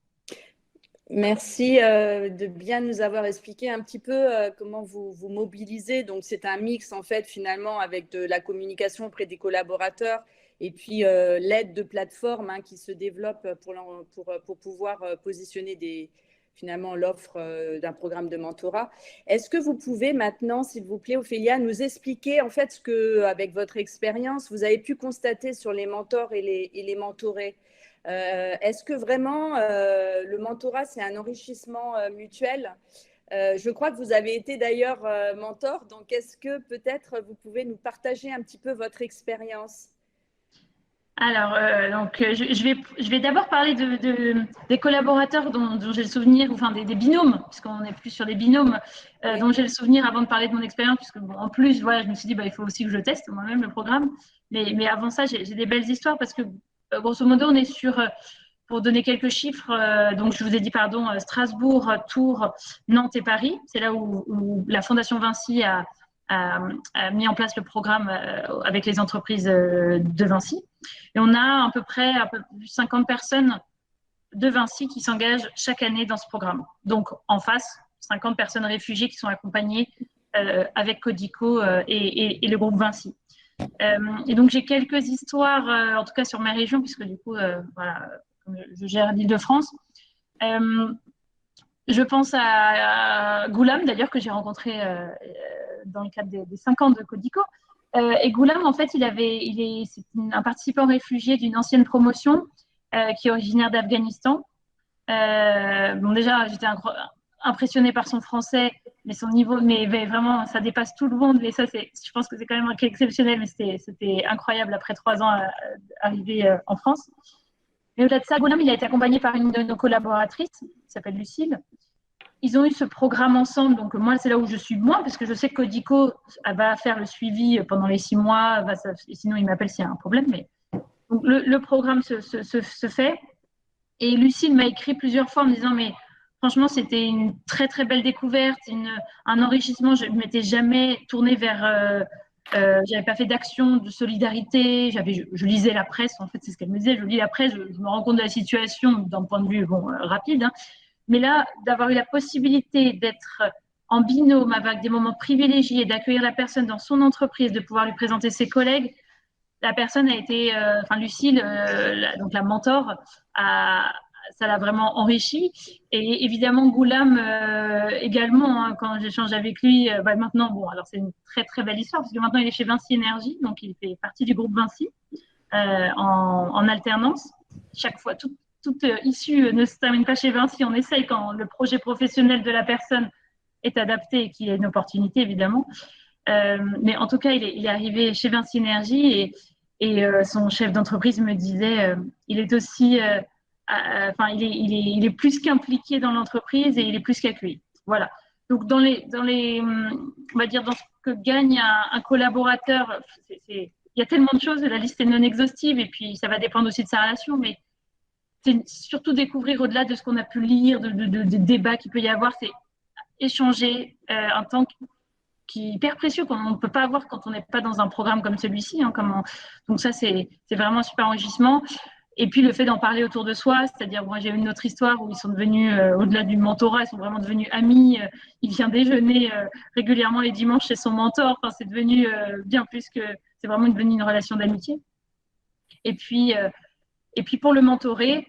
Merci de bien nous avoir expliqué un petit peu comment vous mobilisez. Donc, c'est un mix, en fait, finalement, avec de la communication auprès des collaborateurs et puis l'aide de plateformes qui se développent pour pouvoir positionner finalement l'offre d'un programme de mentorat. Est-ce que vous pouvez maintenant, s'il vous plaît, Ophélia, nous expliquer en fait ce que, avec votre expérience, vous avez pu constater sur les mentors et les mentorés? Est-ce que vraiment le mentorat, c'est un enrichissement mutuel? Je crois que vous avez été d'ailleurs mentor, donc est-ce que peut-être vous pouvez nous partager un petit peu votre expérience? Alors, je vais d'abord parler des collaborateurs dont j'ai le souvenir, enfin des binômes, puisqu'on est plus sur des binômes, oui, dont j'ai le souvenir avant de parler de mon expérience, puisque en plus, voilà, je me suis dit, il faut aussi que je teste moi-même le programme. Mais avant ça, j'ai des belles histoires, parce que grosso modo, on est sur Pour donner quelques chiffres, donc je vous ai dit, Strasbourg, Tours, Nantes et Paris. C'est là où la Fondation Vinci a mis en place le programme avec les entreprises de Vinci. Et on a à peu près un peu plus de 50 personnes de Vinci qui s'engagent chaque année dans ce programme. Donc, en face, 50 personnes réfugiées qui sont accompagnées avec Codico et le groupe Vinci. Et donc, j'ai quelques histoires, en tout cas sur ma région, puisque du coup, voilà, je gère l'Île-de-France. Je pense à Goulam, d'ailleurs, que j'ai rencontré dans le cadre des 5 ans de Codico. Et Goulam, en fait, c'est un participant réfugié d'une ancienne promotion qui est originaire d'Afghanistan. Bon, déjà, j'étais impressionnée par son français, mais son niveau, mais vraiment, ça dépasse tout le monde. Et ça, je pense que c'est quand même un cas exceptionnel, mais c'était incroyable après 3 ans arrivé en France. Mais au-delà de ça, Goulam, il a été accompagné par une de nos collaboratrices, qui s'appelle Lucille. Ils ont eu ce programme ensemble, donc moi, c'est là où je suis moi, parce que je sais que Codico va faire le suivi pendant les 6 mois, sinon il m'appelle s'il y a un problème. Mais donc, le programme se fait. Et Lucille m'a écrit plusieurs fois en me disant, mais franchement, c'était une très, très belle découverte, un enrichissement. Je ne m'étais jamais tournée vers... j'avais pas fait d'action de solidarité. Je lisais la presse, en fait, c'est ce qu'elle me disait. Je lis la presse, je me rends compte de la situation d'un point de vue rapide. Hein. Mais là, d'avoir eu la possibilité d'être en binôme avec des moments privilégiés, d'accueillir la personne dans son entreprise, de pouvoir lui présenter ses collègues, la personne a été, Lucille, donc la mentor, ça l'a vraiment enrichi. Et évidemment, Goulam également, hein, quand j'échange avec lui, maintenant, bon, alors c'est une très très belle histoire, parce que maintenant il est chez Vinci Énergie, donc il fait partie du groupe Vinci en alternance. Chaque fois, toute issue ne se termine pas chez Vinci, on essaye quand le projet professionnel de la personne est adapté et qu'il y a une opportunité, évidemment. Mais en tout cas, il est arrivé chez Vinci Énergie et son chef d'entreprise me disait il est aussi, il est plus qu'impliqué dans l'entreprise et il est plus qu'accueilli. Voilà. Donc on va dire dans ce que gagne un collaborateur, il y a tellement de choses, la liste est non exhaustive et puis ça va dépendre aussi de sa relation, mais c'est surtout découvrir au-delà de ce qu'on a pu lire, de débats qu'il peut y avoir, c'est échanger un temps qui est hyper précieux qu'on ne peut pas avoir quand on n'est pas dans un programme comme celui-ci. Hein, donc ça, c'est vraiment un super enrichissement. Et puis le fait d'en parler autour de soi, c'est-à-dire moi j'ai eu une autre histoire où ils sont devenus, au-delà du mentorat, ils sont vraiment devenus amis. Il vient déjeuner régulièrement les dimanches chez son mentor. Enfin, c'est devenu bien plus que, c'est vraiment devenu une relation d'amitié. Et puis pour le mentorer,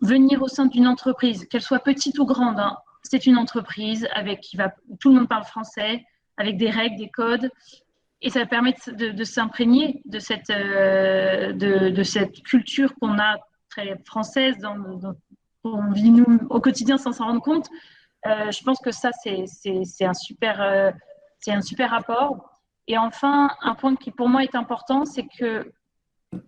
venir au sein d'une entreprise, qu'elle soit petite ou grande, hein, c'est une entreprise où tout le monde parle français, avec des règles, des codes, et ça permet de s'imprégner de cette culture qu'on a très française, qu'on vit nous au quotidien sans s'en rendre compte. Je pense que ça, c'est un super apport. Et enfin, un point qui pour moi est important, c'est que,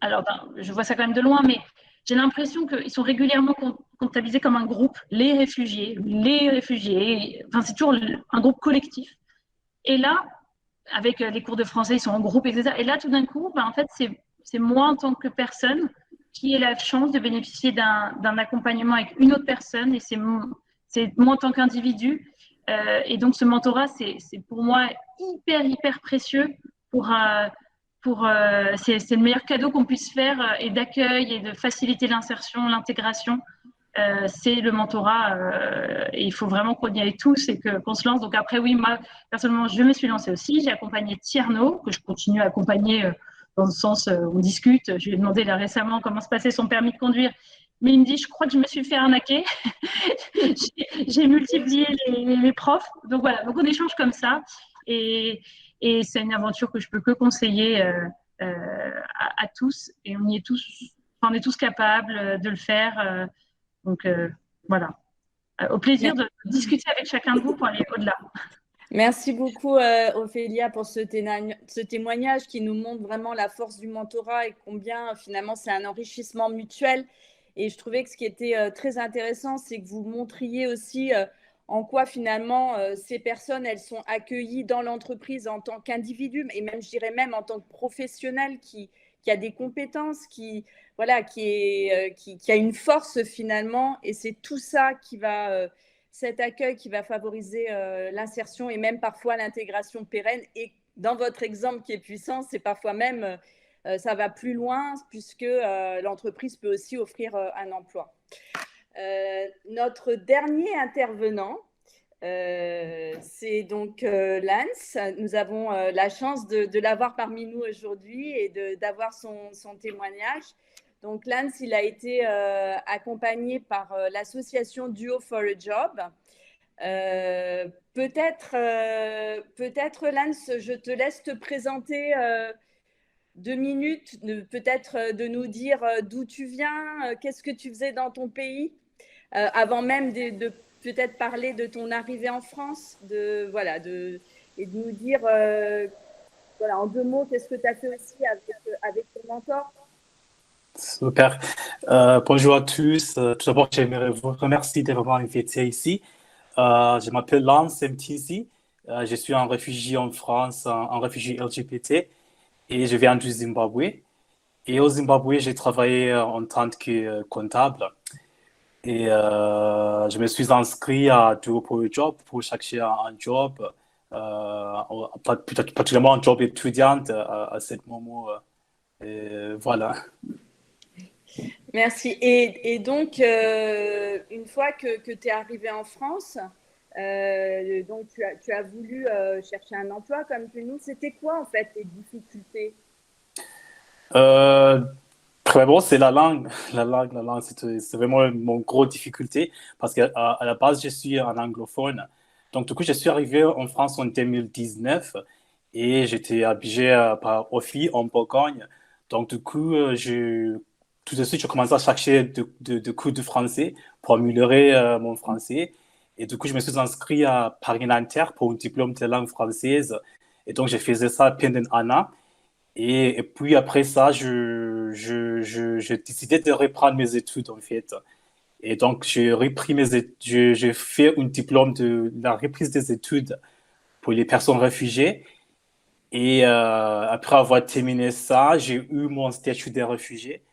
alors je vois ça quand même de loin, mais j'ai l'impression qu'ils sont régulièrement comptabilisés comme un groupe, les réfugiés. Enfin, c'est toujours un groupe collectif. Et là, avec les cours de français, ils sont en groupe, etc. Et là, tout d'un coup, en fait, c'est moi en tant que personne qui ai la chance de bénéficier d'un accompagnement avec une autre personne. Et c'est moi en tant qu'individu. Et donc, ce mentorat, c'est pour moi hyper précieux c'est le meilleur cadeau qu'on puisse faire et d'accueil et de faciliter l'insertion, l'intégration. C'est le mentorat et il faut vraiment qu'on y aille tous et qu'on se lance. Donc après, oui, moi, personnellement, je me suis lancée aussi. J'ai accompagné Tierno, que je continue à accompagner dans le sens où on discute. Je lui ai demandé là récemment comment se passait son permis de conduire. Mais il me dit, je crois que je me suis fait arnaquer. J'ai multiplié les profs. Donc voilà, donc on échange comme ça. Et c'est une aventure que je peux que conseiller à tous. Et on est tous capables de le faire. Donc voilà. Au plaisir de discuter avec chacun de vous pour aller au-delà. Merci beaucoup Ophélia pour ce témoignage qui nous montre vraiment la force du mentorat et combien finalement c'est un enrichissement mutuel. Et je trouvais que ce qui était très intéressant, c'est que vous montriez aussi en quoi finalement ces personnes, elles sont accueillies dans l'entreprise en tant qu'individus et même, je dirais même en tant que professionnels qui qui a des compétences, qui a une force finalement. Et c'est tout ça cet accueil qui va favoriser l'insertion et même parfois l'intégration pérenne. Et dans votre exemple qui est puissant, c'est parfois même, ça va plus loin puisque l'entreprise peut aussi offrir un emploi. Notre dernier intervenant, c'est donc Lance. Nous avons la chance de l'avoir parmi nous aujourd'hui et d'avoir son témoignage. Donc Lance, il a été accompagné par l'association Duo for a Job. Peut-être Lance, je te laisse te présenter 2 minutes, peut-être de nous dire d'où tu viens, qu'est-ce que tu faisais dans ton pays, avant même de peut-être parler de ton arrivée en France, et de nous dire en 2 mots, qu'est-ce que tu as fait aussi avec ton mentor. Super. Bonjour à tous. Tout d'abord, j'aimerais vous remercier de m'avoir invité ici. Je m'appelle Lance Mtisi. Je suis un réfugié en France, un réfugié LGBT, et je viens du Zimbabwe. Et au Zimbabwe, j'ai travaillé en tant que comptable. Et je me suis inscrit à Duo for a Job pour chercher un job, particulièrement un job étudiant à ce moment. Voilà. Merci. Et donc, une fois que tu es arrivé en France, donc tu as voulu chercher un emploi comme que nous. C'était quoi en fait les difficultés? Très bon, c'est la langue. La langue, c'est vraiment mon gros difficulté parce qu'à la base, je suis un anglophone. Donc, du coup, je suis arrivé en France en 2019 et j'étais habillé par OFI en Bourgogne. Donc, du coup, tout de suite, je commençais à chercher de cours de français pour améliorer mon français. Et du coup, je me suis inscrit à Paris Inter pour un diplôme de langue française. Et donc, je faisais ça pendant un an. Et puis après ça, j'ai décidé de reprendre mes études, en fait. Et donc, j'ai repris j'ai fait un diplôme de la reprise des études pour les personnes réfugiées. Et après avoir terminé ça, j'ai eu mon statut de réfugié.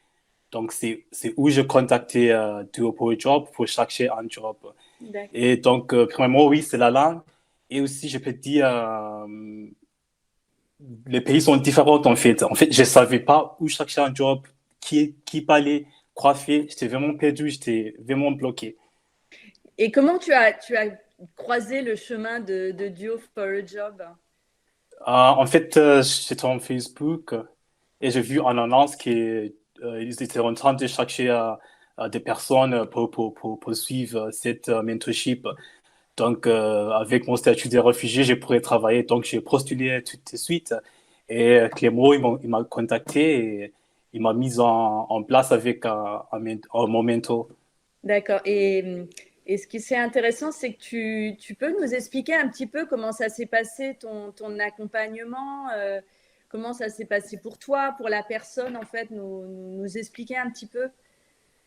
Donc, c'est où j'ai contacté Duo for a Job pour chercher un job. Et donc, premièrement, oui, c'est la langue. Et aussi, je peux dire, les pays sont différents en fait. En fait, je ne savais pas où chercher un job, qui parlait, quoi faire. J'étais vraiment perdu, j'étais vraiment bloqué. Et comment tu as croisé le chemin de Duo for a Job? En fait, j'étais en Facebook et j'ai vu en annonce qu'ils étaient en train de chercher des personnes pour suivre cette mentorship. Donc, avec mon statut de réfugié, je pourrais travailler. Donc, j'ai postulé tout de suite. Et Clément, il m'a contacté et il m'a mis en place avec mon mentor. D'accord. Et ce qui est intéressant, c'est que tu peux nous expliquer un petit peu comment ça s'est passé, ton accompagnement, comment ça s'est passé pour toi, pour la personne, en fait, nous expliquer un petit peu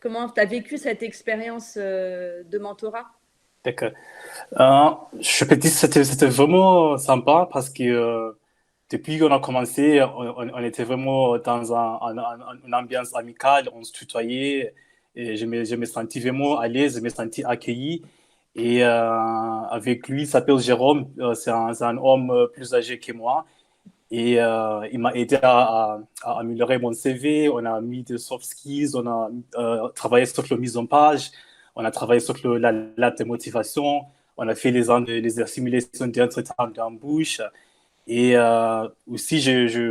comment tu as vécu cette expérience de mentorat. D'accord. Je peux dire que c'était vraiment sympa parce que depuis qu'on a commencé, on était vraiment dans une ambiance amicale, on se tutoyait et je me sentis vraiment à l'aise, je me sentis accueilli. Et avec lui, il s'appelle Jérôme, c'est un homme plus âgé que moi. Et il m'a aidé à améliorer mon CV, on a mis des soft skills, on a travaillé sur la mise en page, on a travaillé sur la lettre de motivation, on a fait les simulations d'entretien d'embauche. Et aussi,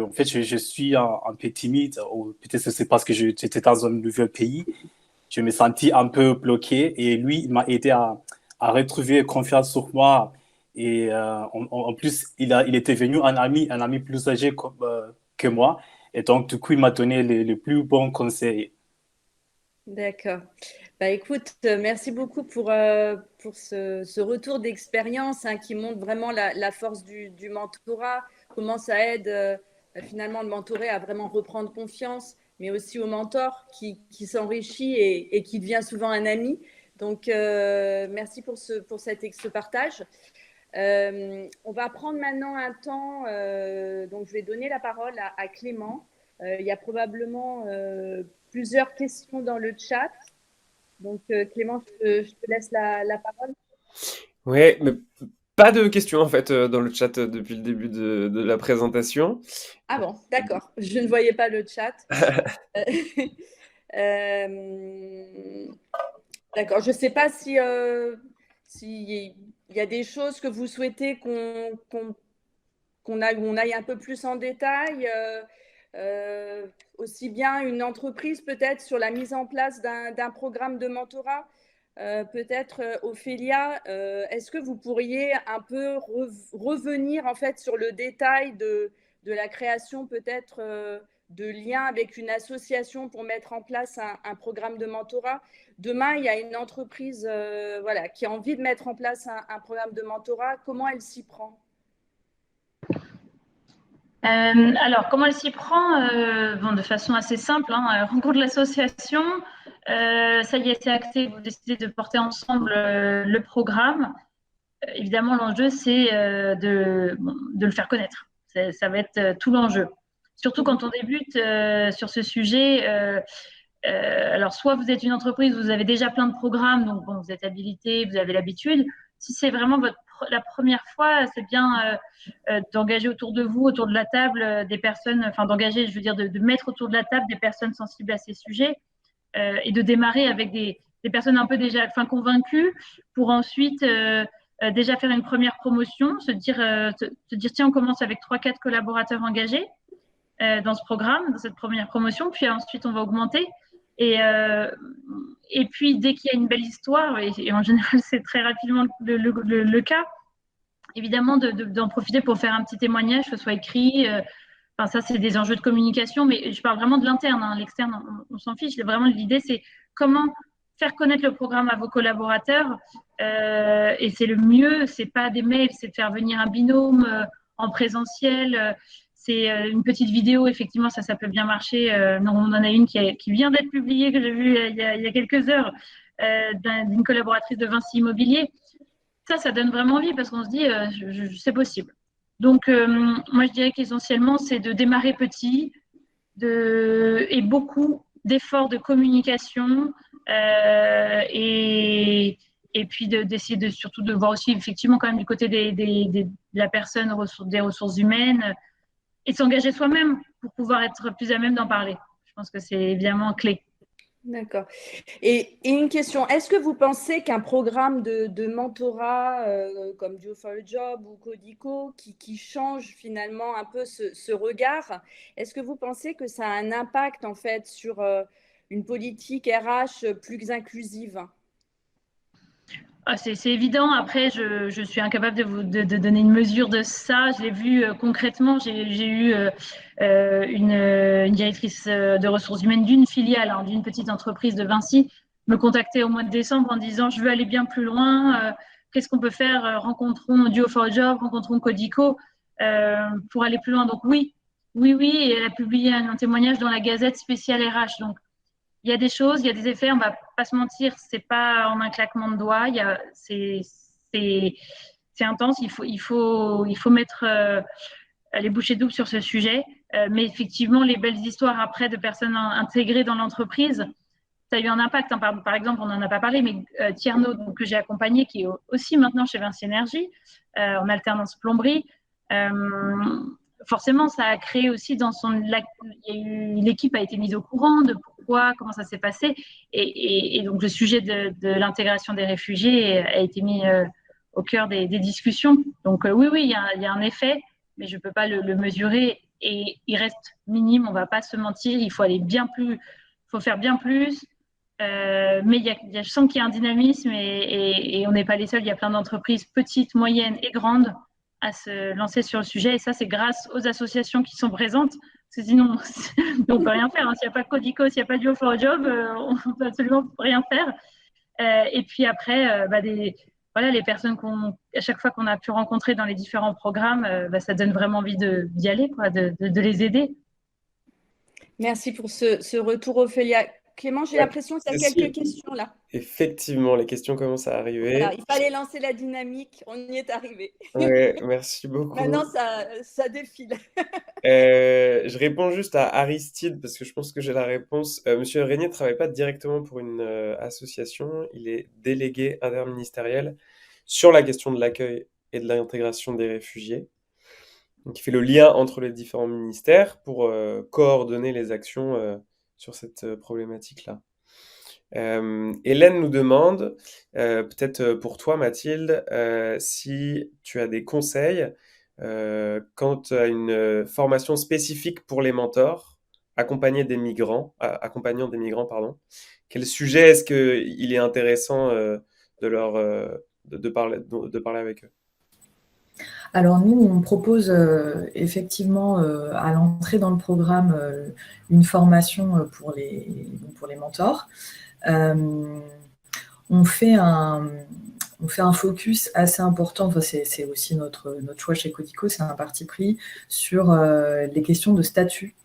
en fait, je suis un peu timide, ou peut-être que c'est parce que j'étais dans un nouveau pays. Je me sentis un peu bloqué et lui, il m'a aidé à retrouver confiance sur moi. Et en plus, il était venu un ami plus âgé que moi. Et donc, du coup, il m'a donné les plus bons conseils. D'accord. Bah, écoute, merci beaucoup pour ce retour d'expérience qui montre vraiment la force du mentorat, comment ça aide finalement le mentoré à vraiment reprendre confiance, mais aussi au mentor qui s'enrichit et qui devient souvent un ami. Donc, merci pour ce partage. On va prendre maintenant un temps, donc je vais donner la parole à Clément Il y a probablement plusieurs questions dans le chat. Donc, Clément, je te laisse la parole. Ouais, mais pas de questions en fait dans le chat depuis le début de la présentation. Ah bon, d'accord. Je ne voyais pas le chat. D'accord. Je ne sais pas si il y a des choses que vous souhaitez qu'on aille un peu plus en détail. Aussi bien une entreprise peut-être sur la mise en place d'un programme de mentorat. Peut-être Ophélia, est-ce que vous pourriez un peu revenir en fait sur le détail de la création peut-être de liens avec une association pour mettre en place un programme de mentorat? Demain, il y a une entreprise voilà, qui a envie de mettre en place un programme de mentorat. Comment elle s'y prend? Alors, comment elle s'y prend? Bon, de façon assez simple, hein, elle rencontre l'association, ça y est, c'est acté, vous décidez de porter ensemble le programme. Évidemment, l'enjeu, c'est de le faire connaître. Ça va être tout l'enjeu. Surtout quand on débute sur ce sujet. Alors, soit vous êtes une entreprise, vous avez déjà plein de programmes, donc bon, vous êtes habilité, vous avez l'habitude. Si c'est vraiment la première fois, c'est bien d'engager autour de vous, autour de la table, des personnes, enfin d'engager, je veux dire, de mettre autour de la table des personnes sensibles à ces sujets et de démarrer avec des personnes un peu déjà convaincues pour ensuite déjà faire une première promotion, se dire, tiens, on commence avec 3-4 collaborateurs engagés dans ce programme, dans cette première promotion, puis ensuite on va augmenter. Et puis, dès qu'il y a une belle histoire, et en général, c'est très rapidement le cas, évidemment, d'en profiter pour faire un petit témoignage, que ce soit écrit. Enfin, ça, c'est des enjeux de communication, mais je parle vraiment de l'interne. Hein. L'externe, on s'en fiche. Vraiment, l'idée, c'est comment faire connaître le programme à vos collaborateurs. Et c'est le mieux, c'est pas des mails, c'est de faire venir un binôme en présentiel. C'est une petite vidéo, effectivement, ça peut bien marcher. On en a une qui vient d'être publiée, que j'ai vue il y a quelques heures, d'une collaboratrice de Vinci Immobilier. Ça donne vraiment envie parce qu'on se dit, c'est possible. Donc, moi, je dirais qu'essentiellement, c'est de démarrer petit et beaucoup d'efforts de communication et puis d'essayer surtout de voir aussi effectivement quand même du côté de la personne, des ressources humaines et de s'engager soi-même pour pouvoir être plus à même d'en parler. Je pense que c'est évidemment clé. D'accord. Et une question, est-ce que vous pensez qu'un programme de mentorat comme Duo for a Job ou Codico qui change finalement un peu ce regard, est-ce que vous pensez que ça a un impact en fait sur une politique RH plus inclusive? C'est évident. Après, je suis incapable de donner une mesure de ça. Je l'ai vu concrètement. J'ai eu une directrice de ressources humaines d'une filiale, hein, d'une petite entreprise de Vinci, me contacter au mois de décembre en disant je veux aller bien plus loin. Qu'est-ce qu'on peut faire? Rencontrons Duo for a Job, rencontrons Codico pour aller plus loin. Donc oui. Et elle a publié un témoignage dans la Gazette spéciale RH. Donc il y a des choses, il y a des effets, on ne va pas se mentir, c'est pas en un claquement de doigts, c'est intense, il faut mettre les bouchées doubles sur ce sujet. Mais effectivement, les belles histoires après de personnes intégrées dans l'entreprise, ça a eu un impact. Hein. Par exemple, on n'en a pas parlé, mais Tierno, que j'ai accompagné, qui est aussi maintenant chez Vinci Énergie, en alternance plomberie, forcément, ça a créé aussi l'équipe a été mise au courant de pourquoi, comment ça s'est passé. Et donc, le sujet de l'intégration des réfugiés a été mis au cœur des discussions. Donc, oui, il y a un effet, mais je ne peux pas le mesurer. Et il reste minime, on ne va pas se mentir. Il faut aller bien plus, il faut faire bien plus. Mais je sens qu'il y a un dynamisme et on n'est pas les seuls. Il y a plein d'entreprises petites, moyennes et grandes à se lancer sur le sujet. Et ça, c'est grâce aux associations qui sont présentes. Parce que sinon, on ne peut rien faire. Hein. S'il n'y a pas Codico, s'il n'y a pas Duo for a Job, on ne peut absolument rien faire. Et puis après, les personnes à chaque fois qu'on a pu rencontrer dans les différents programmes, ça donne vraiment envie d'y aller, de les aider. Merci pour ce retour, Ophélia. Clément, j'ai Ouais, l'impression qu'il y a Cécile. quelques questions là. Effectivement, les questions commencent à arriver. Voilà, il fallait lancer la dynamique, on y est arrivé. Ouais, merci beaucoup. Maintenant, ça défile. Je réponds juste à Aristide parce que je pense que j'ai la réponse. Monsieur Régnier ne travaille pas directement pour une association, il est délégué interministériel sur la question de l'accueil et de l'intégration des réfugiés. Donc il fait le lien entre les différents ministères pour coordonner les actions sur cette problématique-là. Hélène nous demande, peut-être pour toi Mathilde, si tu as des conseils quant à une formation spécifique pour les mentors, accompagnant des migrants, pardon. Quel sujet est-ce qu'il est intéressant de parler avec eux? Alors nous, on propose effectivement à l'entrée dans le programme une formation pour les mentors. On fait un focus assez important, enfin, c'est aussi notre choix chez Codico, c'est un parti pris sur les questions de statut.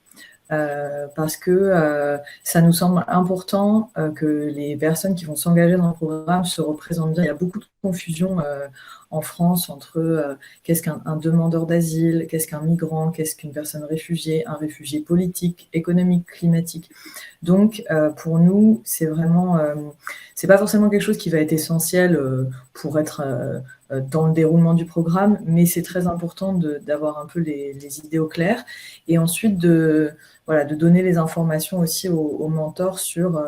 Parce que ça nous semble important que les personnes qui vont s'engager dans le programme se représentent bien. Il y a beaucoup de confusion en France entre qu'est-ce qu'un demandeur d'asile, qu'est-ce qu'un migrant, qu'est-ce qu'une personne réfugiée, un réfugié politique, économique, climatique. Donc, pour nous, c'est vraiment, c'est pas forcément quelque chose qui va être essentiel pour être dans le déroulement du programme, mais c'est très important d'avoir un peu les idées au clair et ensuite de donner les informations aussi aux mentors sur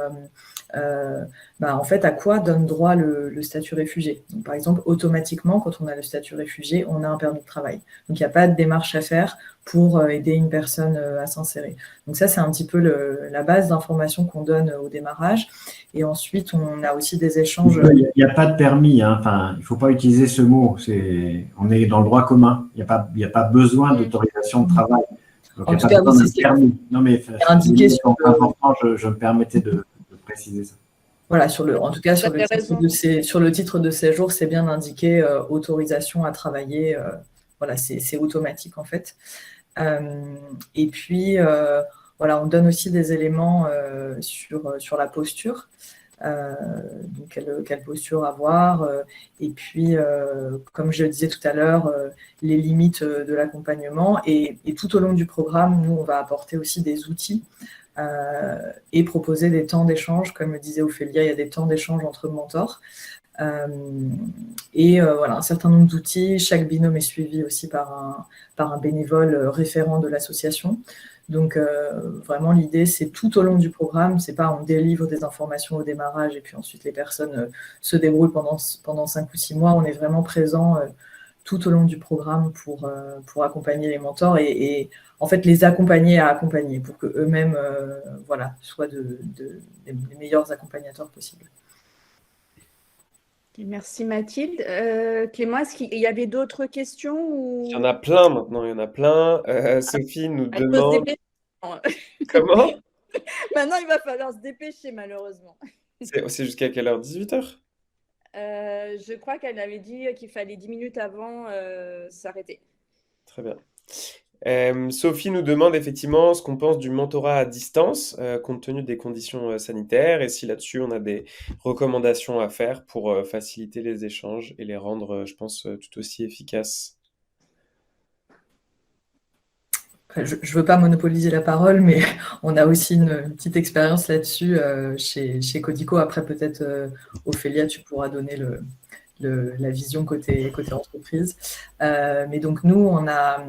en fait, à quoi donne droit le statut réfugié. Donc, par exemple, automatiquement, quand on a le statut réfugié, on a un permis de travail. Donc, il n'y a pas de démarche à faire pour aider une personne à s'insérer. Donc ça, c'est un petit peu la base d'informations qu'on donne au démarrage. Et ensuite, on a aussi des échanges. Il n'y a pas de permis, hein. Enfin, il ne faut pas utiliser ce mot. On est dans le droit commun. Il n'y a pas besoin d'autorisation de travail. Donc, en tout cas, oui, c'est permis. Non, mais indiqué c'est important, je me permettais de préciser ça. Voilà, en tout cas, sur le titre de séjour, c'est bien indiqué autorisation à travailler. Voilà, c'est automatique en fait. Et puis, on donne aussi des éléments sur la posture. Donc quelle posture avoir. Et puis, comme je le disais tout à l'heure, les limites de l'accompagnement. Et tout au long du programme, nous, on va apporter aussi des outils et proposer des temps d'échange. Comme le disait Ophélia, il y a des temps d'échange entre mentors. Un certain nombre d'outils. Chaque binôme est suivi aussi par un bénévole référent de l'association. Donc, vraiment, l'idée, c'est tout au long du programme. C'est pas on délivre des informations au démarrage et puis ensuite les personnes se débrouillent pendant 5 ou 6 mois. On est vraiment présent tout au long du programme pour accompagner les mentors et en fait les accompagner à accompagner pour qu'eux-mêmes soient les meilleurs accompagnateurs possibles. Merci Mathilde. Clément, est-ce qu'il y avait d'autres questions ou... Il y en a plein maintenant, il y en a plein. Sophie nous demande... Comment? Maintenant, il va falloir se dépêcher, malheureusement. C'est jusqu'à quelle heure? 18h? Je crois qu'elle avait dit qu'il fallait 10 minutes avant s'arrêter. Très bien. Sophie nous demande effectivement ce qu'on pense du mentorat à distance, compte tenu des conditions sanitaires, et si là-dessus on a des recommandations à faire pour faciliter les échanges et les rendre, je pense, tout aussi efficaces. Je ne veux pas monopoliser la parole, mais on a aussi une petite expérience là-dessus chez Codico. Après, peut-être, Ophélia, tu pourras donner la vision côté entreprise. Mais donc, nous, on a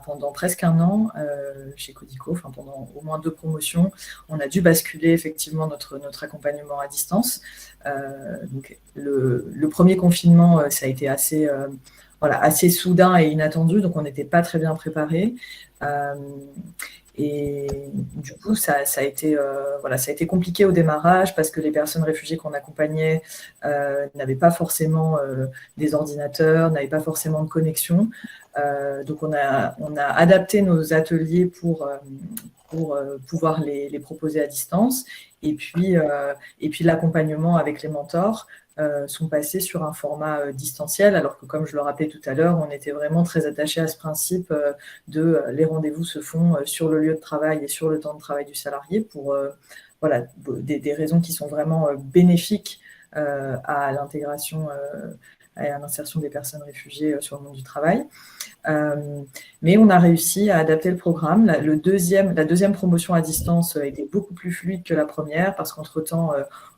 pendant presque un an, chez Codico, enfin pendant au moins 2 promotions, on a dû basculer effectivement notre accompagnement à distance. Donc, le premier confinement, ça a été assez soudain et inattendu, donc on n'était pas très bien préparés. Et du coup, ça a été compliqué au démarrage parce que les personnes réfugiées qu'on accompagnait n'avaient pas forcément des ordinateurs, n'avaient pas forcément de connexion. Donc, on a adapté nos ateliers pour pouvoir les proposer à distance. Et puis l'accompagnement avec les mentors. sont passés sur un format distanciel, alors que comme je le rappelais tout à l'heure, on était vraiment très attaché à ce principe de les rendez-vous se font sur le lieu de travail et sur le temps de travail du salarié pour voilà, des raisons qui sont vraiment bénéfiques à l'intégration et à l'insertion des personnes réfugiées sur le monde du travail. Mais on a réussi à adapter le programme. La deuxième promotion à distance était beaucoup plus fluide que la première parce qu'entre-temps,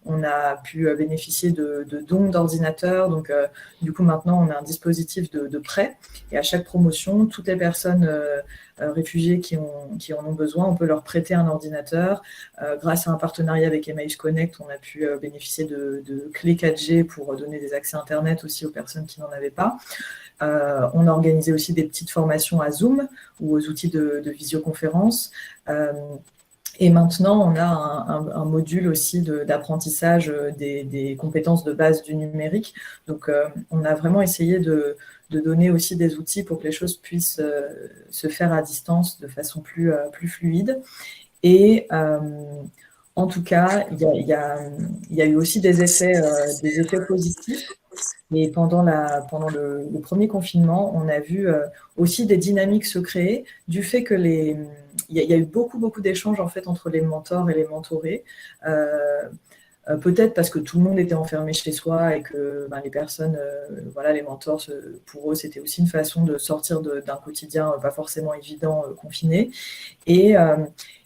on a pu bénéficier de dons d'ordinateurs. Donc, du coup, maintenant, on a un dispositif de prêt. Et à chaque promotion, toutes les personnes réfugiées qui en ont besoin, on peut leur prêter un ordinateur. Grâce à un partenariat avec Emmaüs Connect, on a pu bénéficier de clés 4G pour donner des accès Internet aussi aux personnes qui n'en avaient pas. On a organisé aussi des petites formations à Zoom ou aux outils de visioconférence. Et maintenant, on a un module aussi d'apprentissage des compétences de base du numérique. Donc, on a vraiment essayé de donner aussi des outils pour que les choses puissent se faire à distance de façon plus fluide. Et en tout cas, il y a eu aussi des effets positifs. Et pendant le premier confinement, on a vu aussi des dynamiques se créer du fait que il y a eu beaucoup d'échanges en fait entre les mentors et les mentorés. Peut-être parce que tout le monde était enfermé chez soi et que les personnes, les mentors, pour eux, c'était aussi une façon de sortir d'un quotidien pas forcément évident, confiné.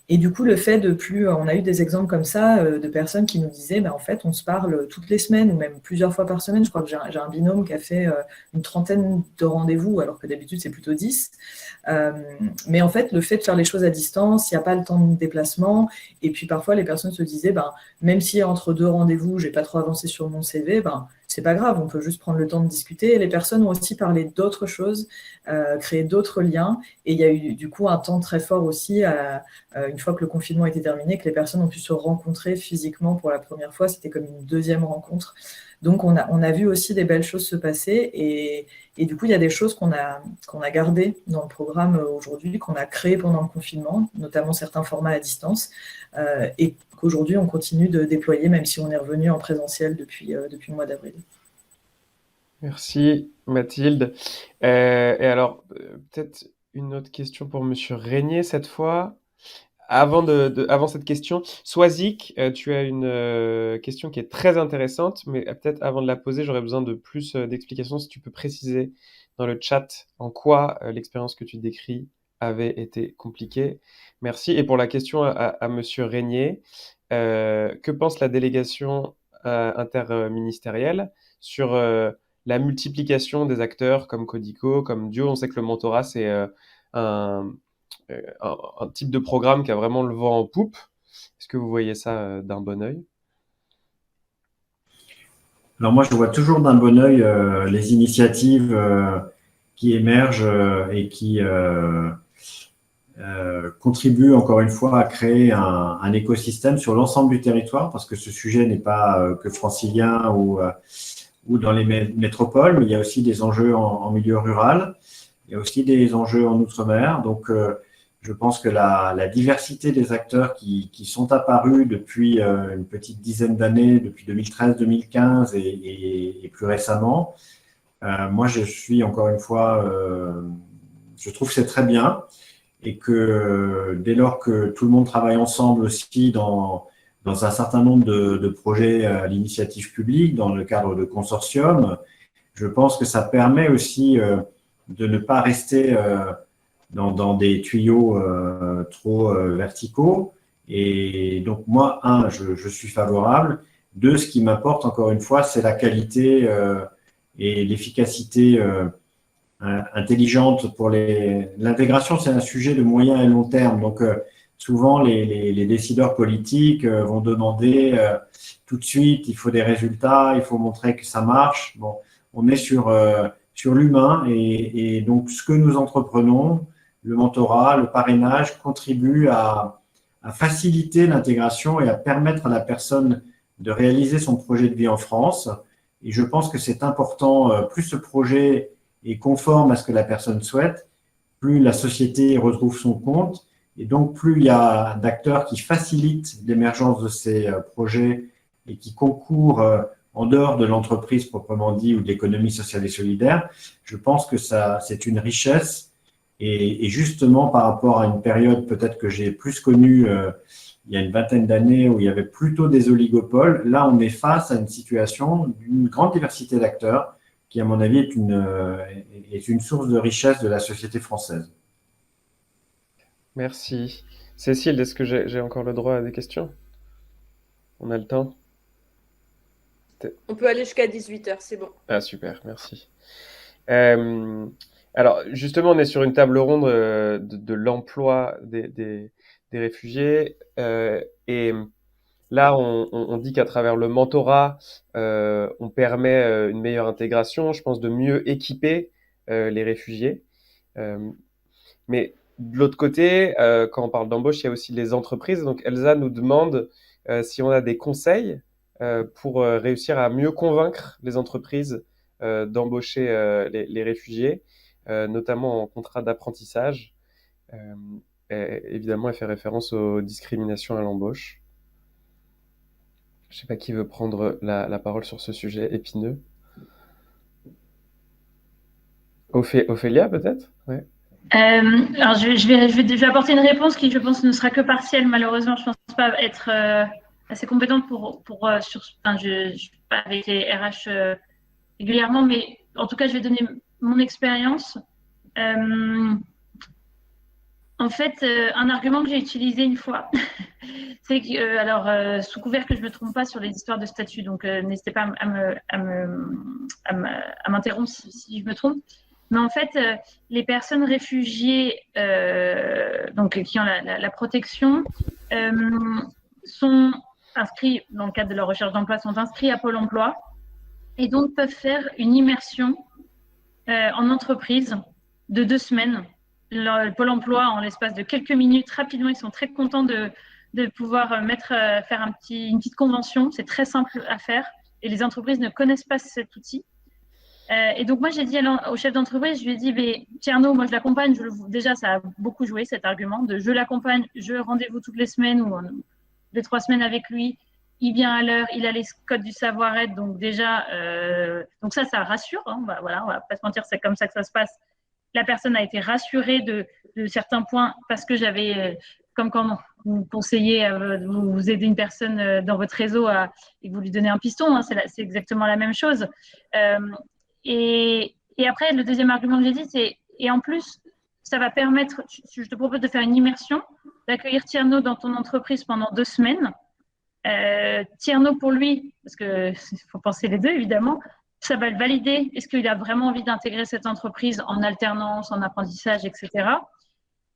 Et du coup, le fait on a eu des exemples comme ça de personnes qui nous disaient, en fait, on se parle toutes les semaines ou même plusieurs fois par semaine. Je crois que j'ai un binôme qui a fait une 30aine de rendez-vous, alors que d'habitude, c'est plutôt 10. Mais en fait, le fait de faire les choses à distance, il n'y a pas le temps de déplacement. Et puis, parfois, les personnes se disaient, même si entre 2 rendez-vous, je n'ai pas trop avancé sur mon CV, c'est pas grave, on peut juste prendre le temps de discuter. Et les personnes ont aussi parlé d'autres choses, créé d'autres liens. Et il y a eu du coup un temps très fort aussi, une fois que le confinement était terminé, que les personnes ont pu se rencontrer physiquement pour la première fois. C'était comme une deuxième rencontre. Donc, on a vu aussi des belles choses se passer. Et du coup, il y a des choses qu'on a gardées dans le programme aujourd'hui, qu'on a créées pendant le confinement, notamment certains formats à distance, et qu'aujourd'hui, on continue de déployer, même si on est revenu en présentiel depuis le mois d'avril. Merci Mathilde. Et alors, peut-être une autre question pour Monsieur Régnier cette fois. Avant cette question, Swazik, tu as une question qui est très intéressante, mais peut-être avant de la poser, j'aurais besoin de plus d'explications. Si tu peux préciser dans le chat en quoi l'expérience que tu décris avait été compliquée. Merci. Et pour la question à Monsieur Régnier, que pense la délégation interministérielle sur la multiplication des acteurs comme Codico, comme Duo? On sait que le mentorat, c'est un type de programme qui a vraiment le vent en poupe. Est-ce que vous voyez ça d'un bon œil? Alors moi, je vois toujours d'un bon œil les initiatives qui émergent et qui contribuent encore une fois à créer un écosystème sur l'ensemble du territoire, parce que ce sujet n'est pas que francilien ou dans les métropoles, mais il y a aussi des enjeux en milieu rural, il y a aussi des enjeux en outre-mer. Donc, je pense que la diversité des acteurs qui sont apparus depuis une petite dizaine d'années, depuis 2013-2015 et plus récemment, moi, je suis encore une fois, je trouve que c'est très bien et que dès lors que tout le monde travaille ensemble aussi dans un certain nombre de projets à l'initiative publique, dans le cadre de consortiums, je pense que ça permet aussi de ne pas rester dans des tuyaux trop verticaux. Et donc, moi, je suis favorable. 2, ce qui m'importe, encore une fois, c'est la qualité et l'efficacité intelligente pour l'intégration. C'est un sujet de moyen et long terme. Donc, souvent, les décideurs politiques vont demander tout de suite, il faut des résultats, il faut montrer que ça marche. Bon, on est sur l'humain et donc, ce que nous entreprenons, le mentorat, le parrainage contribue à faciliter l'intégration et à permettre à la personne de réaliser son projet de vie en France. Et je pense que c'est important, plus ce projet est conforme à ce que la personne souhaite, plus la société retrouve son compte et donc plus il y a d'acteurs qui facilitent l'émergence de ces projets et qui concourent en dehors de l'entreprise proprement dit ou de l'économie sociale et solidaire, je pense que c'est une richesse. Et justement, par rapport à une période peut-être que j'ai plus connue il y a une vingtaine d'années où il y avait plutôt des oligopoles, là, on est face à une situation d'une grande diversité d'acteurs qui, à mon avis, est une source de richesse de la société française. Merci. Cécile, est-ce que j'ai encore le droit à des questions? On a le temps? On peut aller jusqu'à 18h, c'est bon. Ah, super, merci. Alors, justement, on est sur une table ronde de l'emploi des réfugiés. Et là, on dit qu'à travers le mentorat, on permet une meilleure intégration, je pense, de mieux équiper les réfugiés. Mais de l'autre côté, quand on parle d'embauche, il y a aussi les entreprises. Donc, Elsa nous demande si on a des conseils pour réussir à mieux convaincre les entreprises d'embaucher les réfugiés, notamment en contrat d'apprentissage. Évidemment, elle fait référence aux discriminations à l'embauche. Je ne sais pas qui veut prendre la parole sur ce sujet épineux. Ophélia, peut-être? Ouais. Alors, je vais apporter une réponse qui, je pense, ne sera que partielle. Malheureusement, je ne pense pas être assez compétente je ne suis pas avec les RH régulièrement, mais en tout cas, je vais donner mon expérience. En fait, un argument que j'ai utilisé une fois, c'est que, sous couvert que je ne me trompe pas sur les histoires de statut, donc n'hésitez pas à m'interrompre si je me trompe. Mais en fait, les personnes réfugiées donc, qui ont la protection sont inscrits, dans le cadre de leur recherche d'emploi, sont inscrits à Pôle emploi et donc peuvent faire une immersion en entreprise de 2 semaines. Le Pôle emploi, en l'espace de quelques minutes, rapidement, ils sont très contents de pouvoir faire une petite convention. C'est très simple à faire et les entreprises ne connaissent pas cet outil. Et donc, moi, j'ai dit au chef d'entreprise, je lui ai dit, Tierno, moi, je l'accompagne. Déjà, ça a beaucoup joué, cet argument de je l'accompagne, je rendez-vous toutes les semaines ou 2-3 semaines avec lui. Il vient à l'heure, il a les codes du savoir-être. Donc, déjà, donc ça rassure. Hein, voilà, on va pas se mentir, c'est comme ça que ça se passe. La personne a été rassurée de certains points parce que j'avais, comme quand vous conseillez, vous aidez une personne dans votre réseau et que vous lui donnez un piston, hein, c'est exactement la même chose. Et après, le deuxième argument que j'ai dit, c'est et en plus, ça va permettre, je te propose de faire une immersion, d'accueillir Tierno dans ton entreprise pendant 2 semaines. Tierno pour lui, parce qu'il faut penser les deux évidemment, ça va le valider. Est-ce qu'il a vraiment envie d'intégrer cette entreprise en alternance, en apprentissage, etc.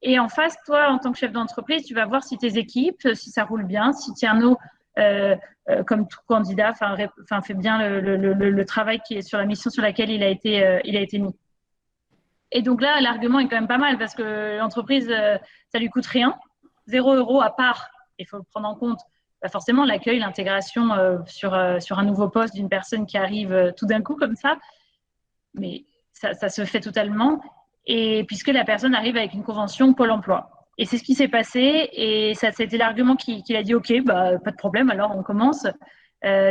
Et en face, toi, en tant que chef d'entreprise, tu vas voir si tes équipes, si ça roule bien, si Tierno, comme tout candidat, fait bien le travail qui est sur la mission sur laquelle il a été mis. Et donc là, l'argument est quand même pas mal parce que l'entreprise, ça lui coûte rien, 0 € à part, il faut le prendre en compte, forcément l'accueil, l'intégration sur un nouveau poste d'une personne qui arrive tout d'un coup comme ça, mais ça se fait totalement, et puisque la personne arrive avec une convention Pôle emploi. Et c'est ce qui s'est passé, et c'était l'argument qu'il a dit, ok, pas de problème, alors on commence.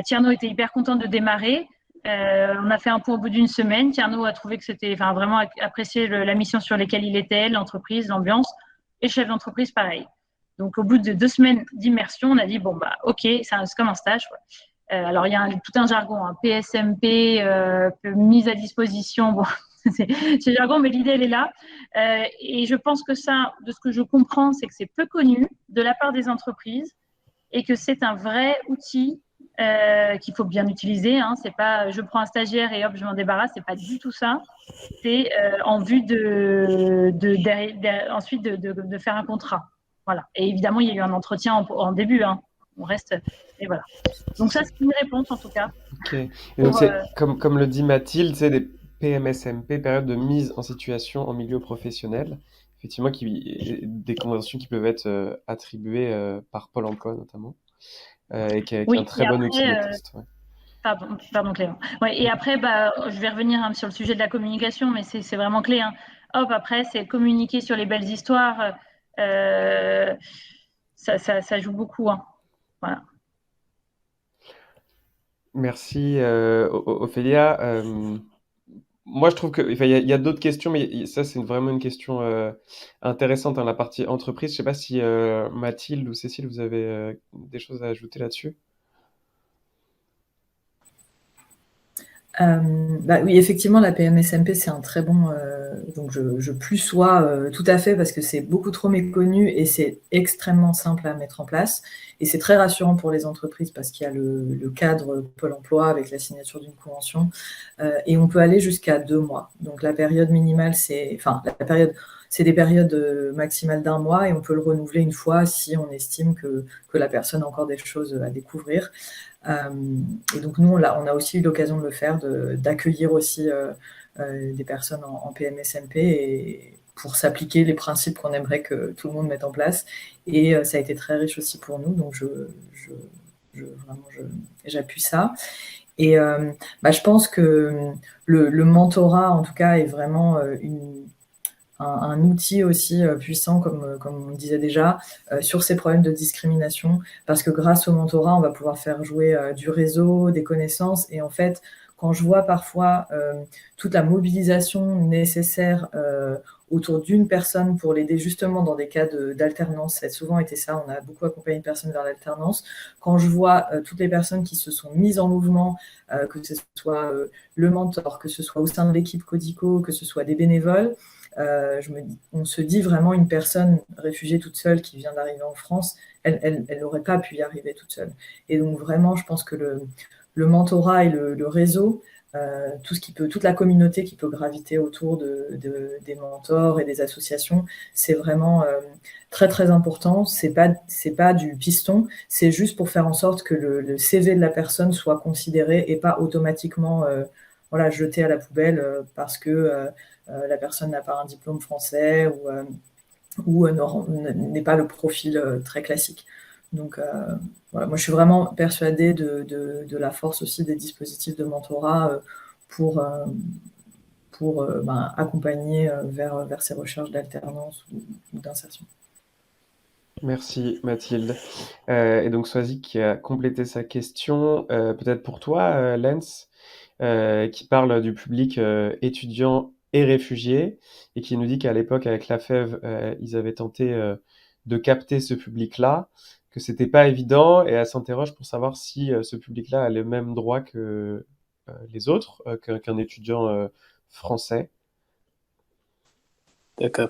Tierno était hyper content de démarrer. On a fait un point au bout d'une semaine. Tierno a trouvé que c'était vraiment apprécié la mission sur laquelle il était, l'entreprise, l'ambiance, et le chef d'entreprise pareil. Donc au bout de 2 semaines d'immersion, on a dit ok, c'est comme un stage. Alors il y a tout un jargon, hein, PSMP, mise à disposition. Bon, c'est le jargon, mais l'idée elle est là. Et je pense que ça, de ce que je comprends, c'est que c'est peu connu de la part des entreprises et que c'est un vrai outil qu'il faut bien utiliser. Hein. C'est pas je prends un stagiaire et hop, je m'en débarrasse. C'est pas du tout ça. C'est en vue ensuite de faire un contrat. Voilà. Et évidemment, il y a eu un entretien en début. Hein. On reste. Et voilà. Donc ça, c'est une réponse en tout cas. Ok. Et donc c'est comme le dit Mathilde, c'est des PMSMP, période de mise en situation en milieu professionnel. Effectivement, des conventions qui peuvent être attribuées par Pôle emploi notamment. Et qui est un très bon outil de test. Ouais. Pardon Clément. Ouais, et après, je vais revenir sur le sujet de la communication, mais c'est vraiment clé. Hein. Hop, après, c'est communiquer sur les belles histoires. Ça joue beaucoup. Hein. Voilà. Merci Ophélia. Moi, je trouve que, enfin, il y a d'autres questions, mais ça, c'est vraiment une question intéressante dans la partie entreprise. Je sais pas si Mathilde ou Cécile, vous avez des choses à ajouter là-dessus. Bah oui, effectivement, la PMSMP, c'est un très bon. Donc, je plus sois tout à fait parce que c'est beaucoup trop méconnu et c'est extrêmement simple à mettre en place. Et c'est très rassurant pour les entreprises parce qu'il y a le cadre Pôle emploi avec la signature d'une convention. Et on peut aller jusqu'à 2 mois. Donc, la période minimale, c'est des périodes maximales d'1 mois et on peut le renouveler une fois si on estime que la personne a encore des choses à découvrir. Et donc, nous, on a aussi eu l'occasion de le faire, d'accueillir aussi des personnes en PMSMP et pour s'appliquer les principes qu'on aimerait que tout le monde mette en place. Et ça a été très riche aussi pour nous. Donc, vraiment, j'appuie ça. Et je pense que le mentorat, en tout cas, est vraiment un outil aussi puissant, comme on le disait déjà, sur ces problèmes de discrimination, parce que grâce au mentorat, on va pouvoir faire jouer du réseau, des connaissances, et en fait, quand je vois parfois toute la mobilisation nécessaire autour d'une personne pour l'aider justement dans des cas d'alternance, ça a souvent été ça, on a beaucoup accompagné une personne vers l'alternance, quand je vois toutes les personnes qui se sont mises en mouvement, que ce soit le mentor, que ce soit au sein de l'équipe Codico, que ce soit des bénévoles, on se dit vraiment une personne réfugiée toute seule qui vient d'arriver en France, elle n'aurait pas pu y arriver toute seule. Et donc vraiment, je pense que le mentorat et le réseau, toute la communauté qui peut graviter autour des mentors et des associations, c'est vraiment très très important. C'est pas du piston, c'est juste pour faire en sorte que le CV de la personne soit considéré et pas automatiquement jeté à la poubelle parce que la personne n'a pas un diplôme français ou n'est pas le profil très classique. Donc moi je suis vraiment persuadée de la force aussi des dispositifs de mentorat pour accompagner vers ces recherches d'alternance ou d'insertion. Merci Mathilde. Et donc Swazik qui a complété sa question, peut-être pour toi, Lens, qui parle du public étudiant et réfugié, et qui nous dit qu'à l'époque, avec la FEV, ils avaient tenté de capter ce public-là, que c'était pas évident, et elle s'interroge pour savoir si ce public-là a les mêmes droits que les autres, qu'un étudiant français. D'accord.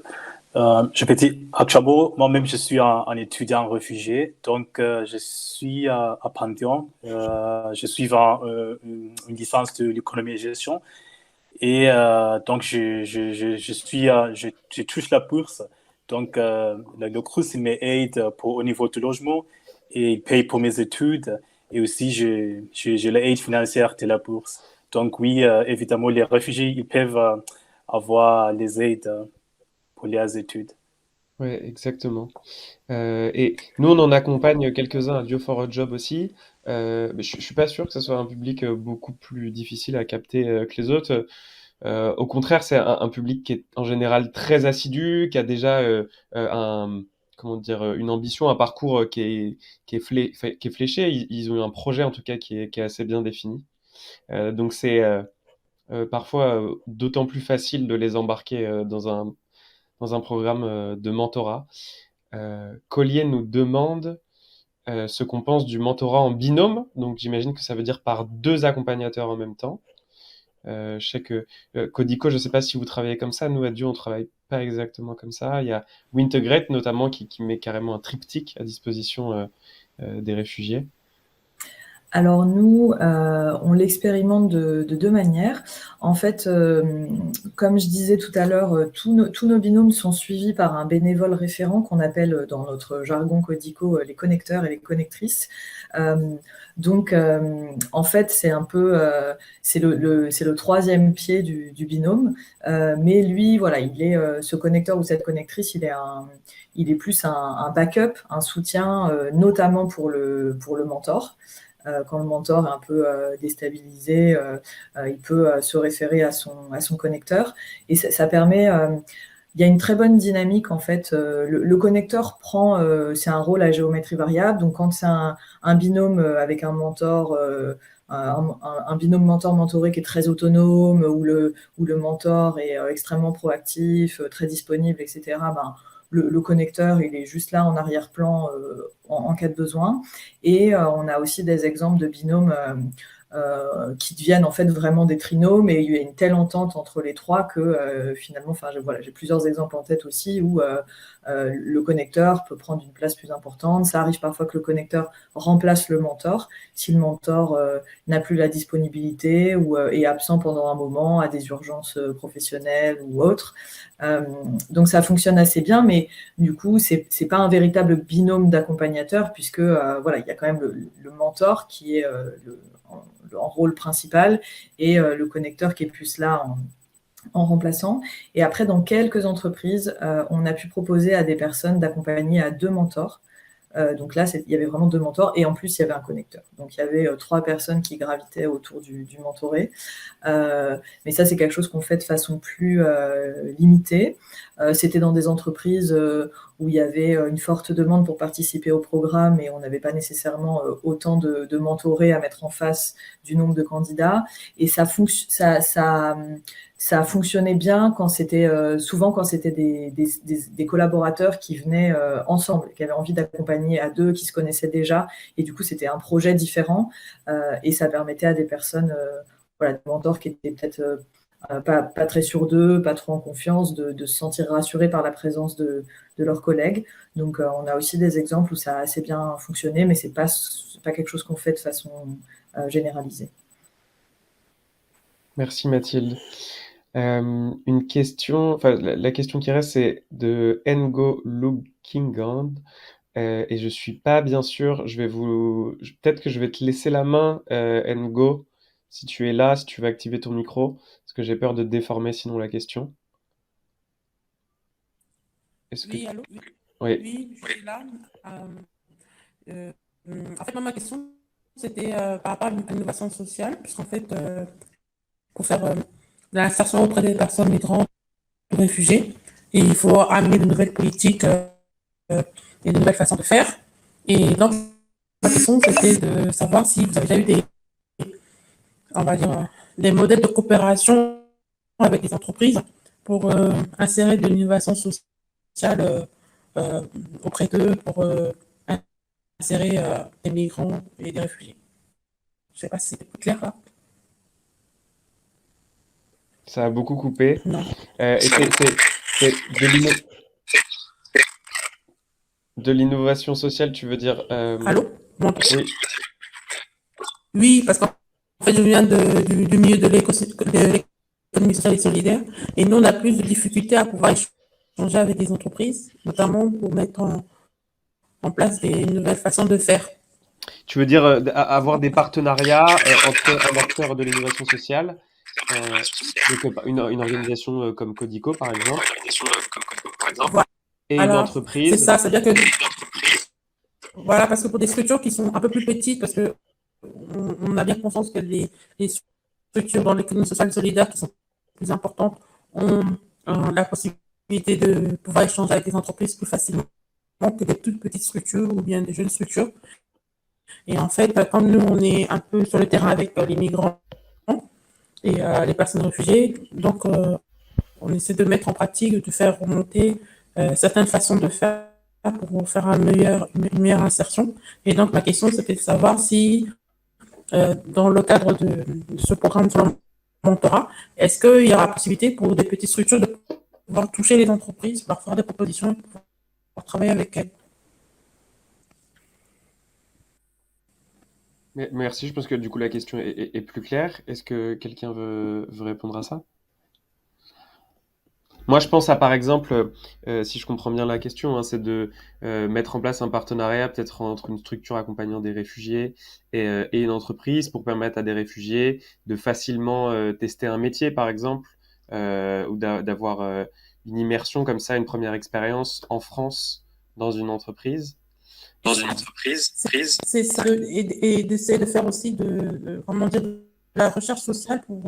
Je peux dire, actuellement, moi-même, je suis un étudiant réfugié, donc je suis à Pantheon. Je suis une licence de l'économie et gestion. Et donc, je touche la bourse. Donc, le CRUS, il m'aide au niveau du logement et il paye pour mes études. Et aussi, j'ai l'aide financière de la bourse. Donc, oui, évidemment, les réfugiés, ils peuvent avoir les aides pour les études. Oui, exactement. Et nous, on en accompagne quelques-uns à Dio for a Job aussi. Mais je suis pas sûr que ce soit un public beaucoup plus difficile à capter que les autres. Au contraire, c'est un public qui est en général très assidu, qui a déjà comment dire, une ambition, un parcours qui est fléché. Ils ont eu un projet en tout cas qui est assez bien défini. Donc c'est parfois d'autant plus facile de les embarquer dans un programme de mentorat. Collier nous demande ce qu'on pense du mentorat en binôme. Donc j'imagine que ça veut dire par 2 accompagnateurs en même temps. Je sais que Codico, je ne sais pas si vous travaillez comme ça. Nous, à Dieu, on ne travaille pas exactement comme ça. Il y a Wintegrate, notamment, qui met carrément un triptyque à disposition des réfugiés. Alors nous, on l'expérimente de 2 manières. En fait, comme je disais tout à l'heure, tous nos binômes sont suivis par un bénévole référent qu'on appelle dans notre jargon Codico les connecteurs et les connectrices. Donc, en fait, c'est un peu, c'est le 3e pied du binôme. Mais lui, voilà, ce connecteur ou cette connectrice, il est plus un backup, un soutien, notamment pour le mentor. Quand le mentor est un peu déstabilisé, il peut se référer à son connecteur. Et ça permet... il y a une très bonne dynamique, en fait. Le connecteur c'est un rôle à géométrie variable. Donc, quand c'est un binôme avec un mentor un binôme mentor-mentoré qui est très autonome, où le mentor est extrêmement proactif, très disponible, etc., le connecteur, il est juste là en arrière-plan en cas de besoin. Et on a aussi des exemples de binômes qui deviennent en fait vraiment des trinos, mais il y a une telle entente entre les trois que finalement, j'ai plusieurs exemples en tête aussi où le connecteur peut prendre une place plus importante. Ça arrive parfois que le connecteur remplace le mentor si le mentor n'a plus la disponibilité ou est absent pendant un moment, a des urgences professionnelles ou autres. Donc ça fonctionne assez bien, mais du coup, c'est pas un véritable binôme d'accompagnateurs puisque il y a quand même le mentor qui est en rôle principal et le connecteur qui est plus là en remplaçant. Et après, dans quelques entreprises, on a pu proposer à des personnes d'accompagner à 2 mentors. Donc là, il y avait vraiment 2 mentors et en plus, il y avait un connecteur. Donc, il y avait 3 personnes qui gravitaient autour du mentoré. Mais ça, c'est quelque chose qu'on fait de façon plus limitée. C'était dans des entreprises où il y avait une forte demande pour participer au programme et on n'avait pas nécessairement autant de mentorés à mettre en face du nombre de candidats. Et ça fonctionnait bien quand c'était souvent quand c'était des collaborateurs qui venaient ensemble, qui avaient envie d'accompagner à 2, qui se connaissaient déjà. Et du coup, c'était un projet différent et ça permettait à des personnes, des mentors qui étaient peut-être pas très sûrs d'eux, pas trop en confiance, de se sentir rassurés par la présence de leurs collègues. Donc, on a aussi des exemples où ça a assez bien fonctionné, mais c'est pas quelque chose qu'on fait de façon généralisée. Merci Mathilde. Une question, la question qui reste, c'est de Ngo Lukingand. Et je suis pas bien sûr, peut-être que je vais te laisser la main, Ngo, si tu es là, si tu veux activer ton micro, parce que j'ai peur de déformer sinon la question. Oui, allô? Oui, Oui. oui, je suis là. Euh, en fait, moi, ma question, c'était par rapport à l'innovation sociale, puisqu'en fait, pour faire de l'insertion auprès des personnes migrantes ou réfugiées, il faut amener de nouvelles politiques et de nouvelles façons de faire. Et donc, ma question, c'était de savoir si vous avez déjà eu on va dire, des modèles de coopération avec des entreprises pour insérer de l'innovation sociale auprès d'eux, pour insérer des migrants et des réfugiés. Je ne sais pas si c'est plus clair là. Ça a beaucoup coupé. Non. Et c'est de l'innovation sociale, tu veux dire Allô? Bon, oui. Oui, parce qu'en fait, je viens du milieu de l'économie sociale et solidaire, et nous, on a plus de difficultés à pouvoir échanger avec des entreprises, notamment pour mettre en place des nouvelles façons de faire. Tu veux dire avoir des partenariats entre un acteur de l'innovation sociale, donc une organisation comme Codico par exemple, et une entreprise. C'est ça, c'est-à-dire que voilà, parce que pour des structures qui sont un peu plus petites, parce que on a bien conscience que les structures dans l'économie sociale et solidaire qui sont plus importantes ont la possibilité de pouvoir échanger avec des entreprises plus facilement que des toutes petites structures ou bien des jeunes structures. Et en fait, comme nous, on est un peu sur le terrain avec les migrants et les personnes réfugiées, donc on essaie de mettre en pratique, de faire remonter certaines façons de faire pour faire une meilleure insertion. Et donc, ma question, c'était de savoir si, dans le cadre de ce programme de mentorat, est-ce qu'il y aura possibilité pour des petites structures de pouvoir toucher les entreprises, leur faire des propositions, pouvoir travailler avec elles? Merci, je pense que du coup la question est plus claire. Est-ce que quelqu'un veut répondre à ça? Moi, je pense à, par exemple, si je comprends bien la question, hein, c'est de mettre en place un partenariat peut-être entre une structure accompagnant des réfugiés et une entreprise pour permettre à des réfugiés de facilement tester un métier, par exemple, ou d'avoir une immersion comme ça, une première expérience en France dans une entreprise. C'est ça, et d'essayer de faire aussi comment dire, de la recherche sociale pour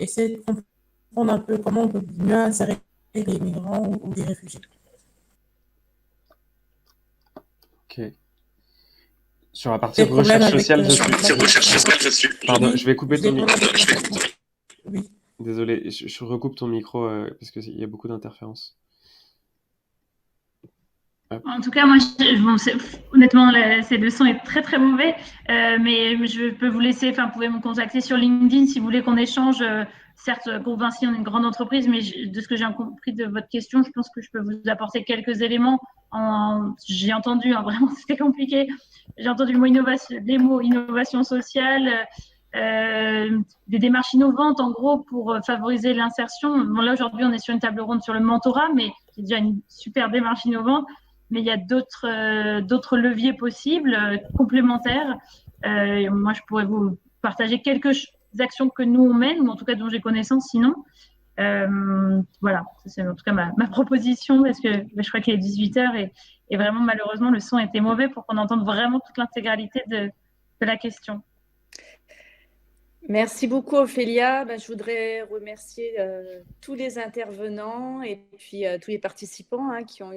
essayer de comprendre un peu comment on peut mieux insérer les migrants ou les réfugiés. Ok. Sur la partie des problèmes recherche avec sociale, je suis. Pardon, je vais couper ton micro. Oui. Désolé, je recoupe ton micro parce qu'il y a beaucoup d'interférences. En tout cas, moi, honnêtement, le son est très très mauvais, mais je peux vous laisser, enfin, vous pouvez me contacter sur LinkedIn si vous voulez qu'on échange. Certes, Groupe Vinci, on est une grande entreprise, mais de ce que j'ai compris de votre question, je pense que je peux vous apporter quelques éléments. J'ai entendu, hein, vraiment, c'était compliqué. J'ai entendu les mots innovation sociale, des démarches innovantes, en gros, pour favoriser l'insertion. Bon, là, aujourd'hui, on est sur une table ronde sur le mentorat, mais c'est déjà une super démarche innovante. Mais il y a d'autres leviers possibles, complémentaires. Moi, je pourrais vous partager quelques actions que nous, on mène, ou en tout cas dont j'ai connaissance sinon. Voilà, c'est en tout cas ma proposition, parce que je crois qu'il est 18h et vraiment, malheureusement, le son était mauvais pour qu'on entende vraiment toute l'intégralité de la question. Merci beaucoup, Ophélia. Je voudrais remercier tous les intervenants et puis tous les participants qui ont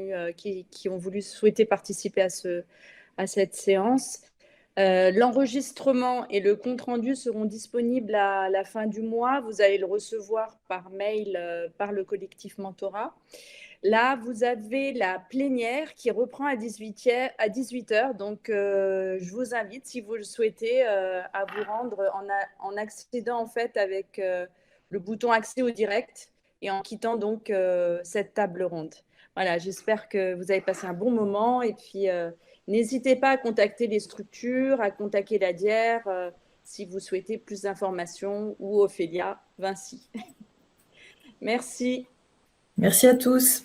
souhaité participer à cette séance. L'enregistrement et le compte-rendu seront disponibles à la fin du mois. Vous allez le recevoir par mail par le collectif Mentorat. Là, vous avez la plénière qui reprend à 18h. Donc, je vous invite, si vous le souhaitez, à vous rendre en accédant en fait avec le bouton accès au direct et en quittant donc cette table ronde. Voilà, j'espère que vous avez passé un bon moment et puis n'hésitez pas à contacter les structures, à contacter la DIER si vous souhaitez plus d'informations ou Ophélia Vinci. Merci. Merci à tous.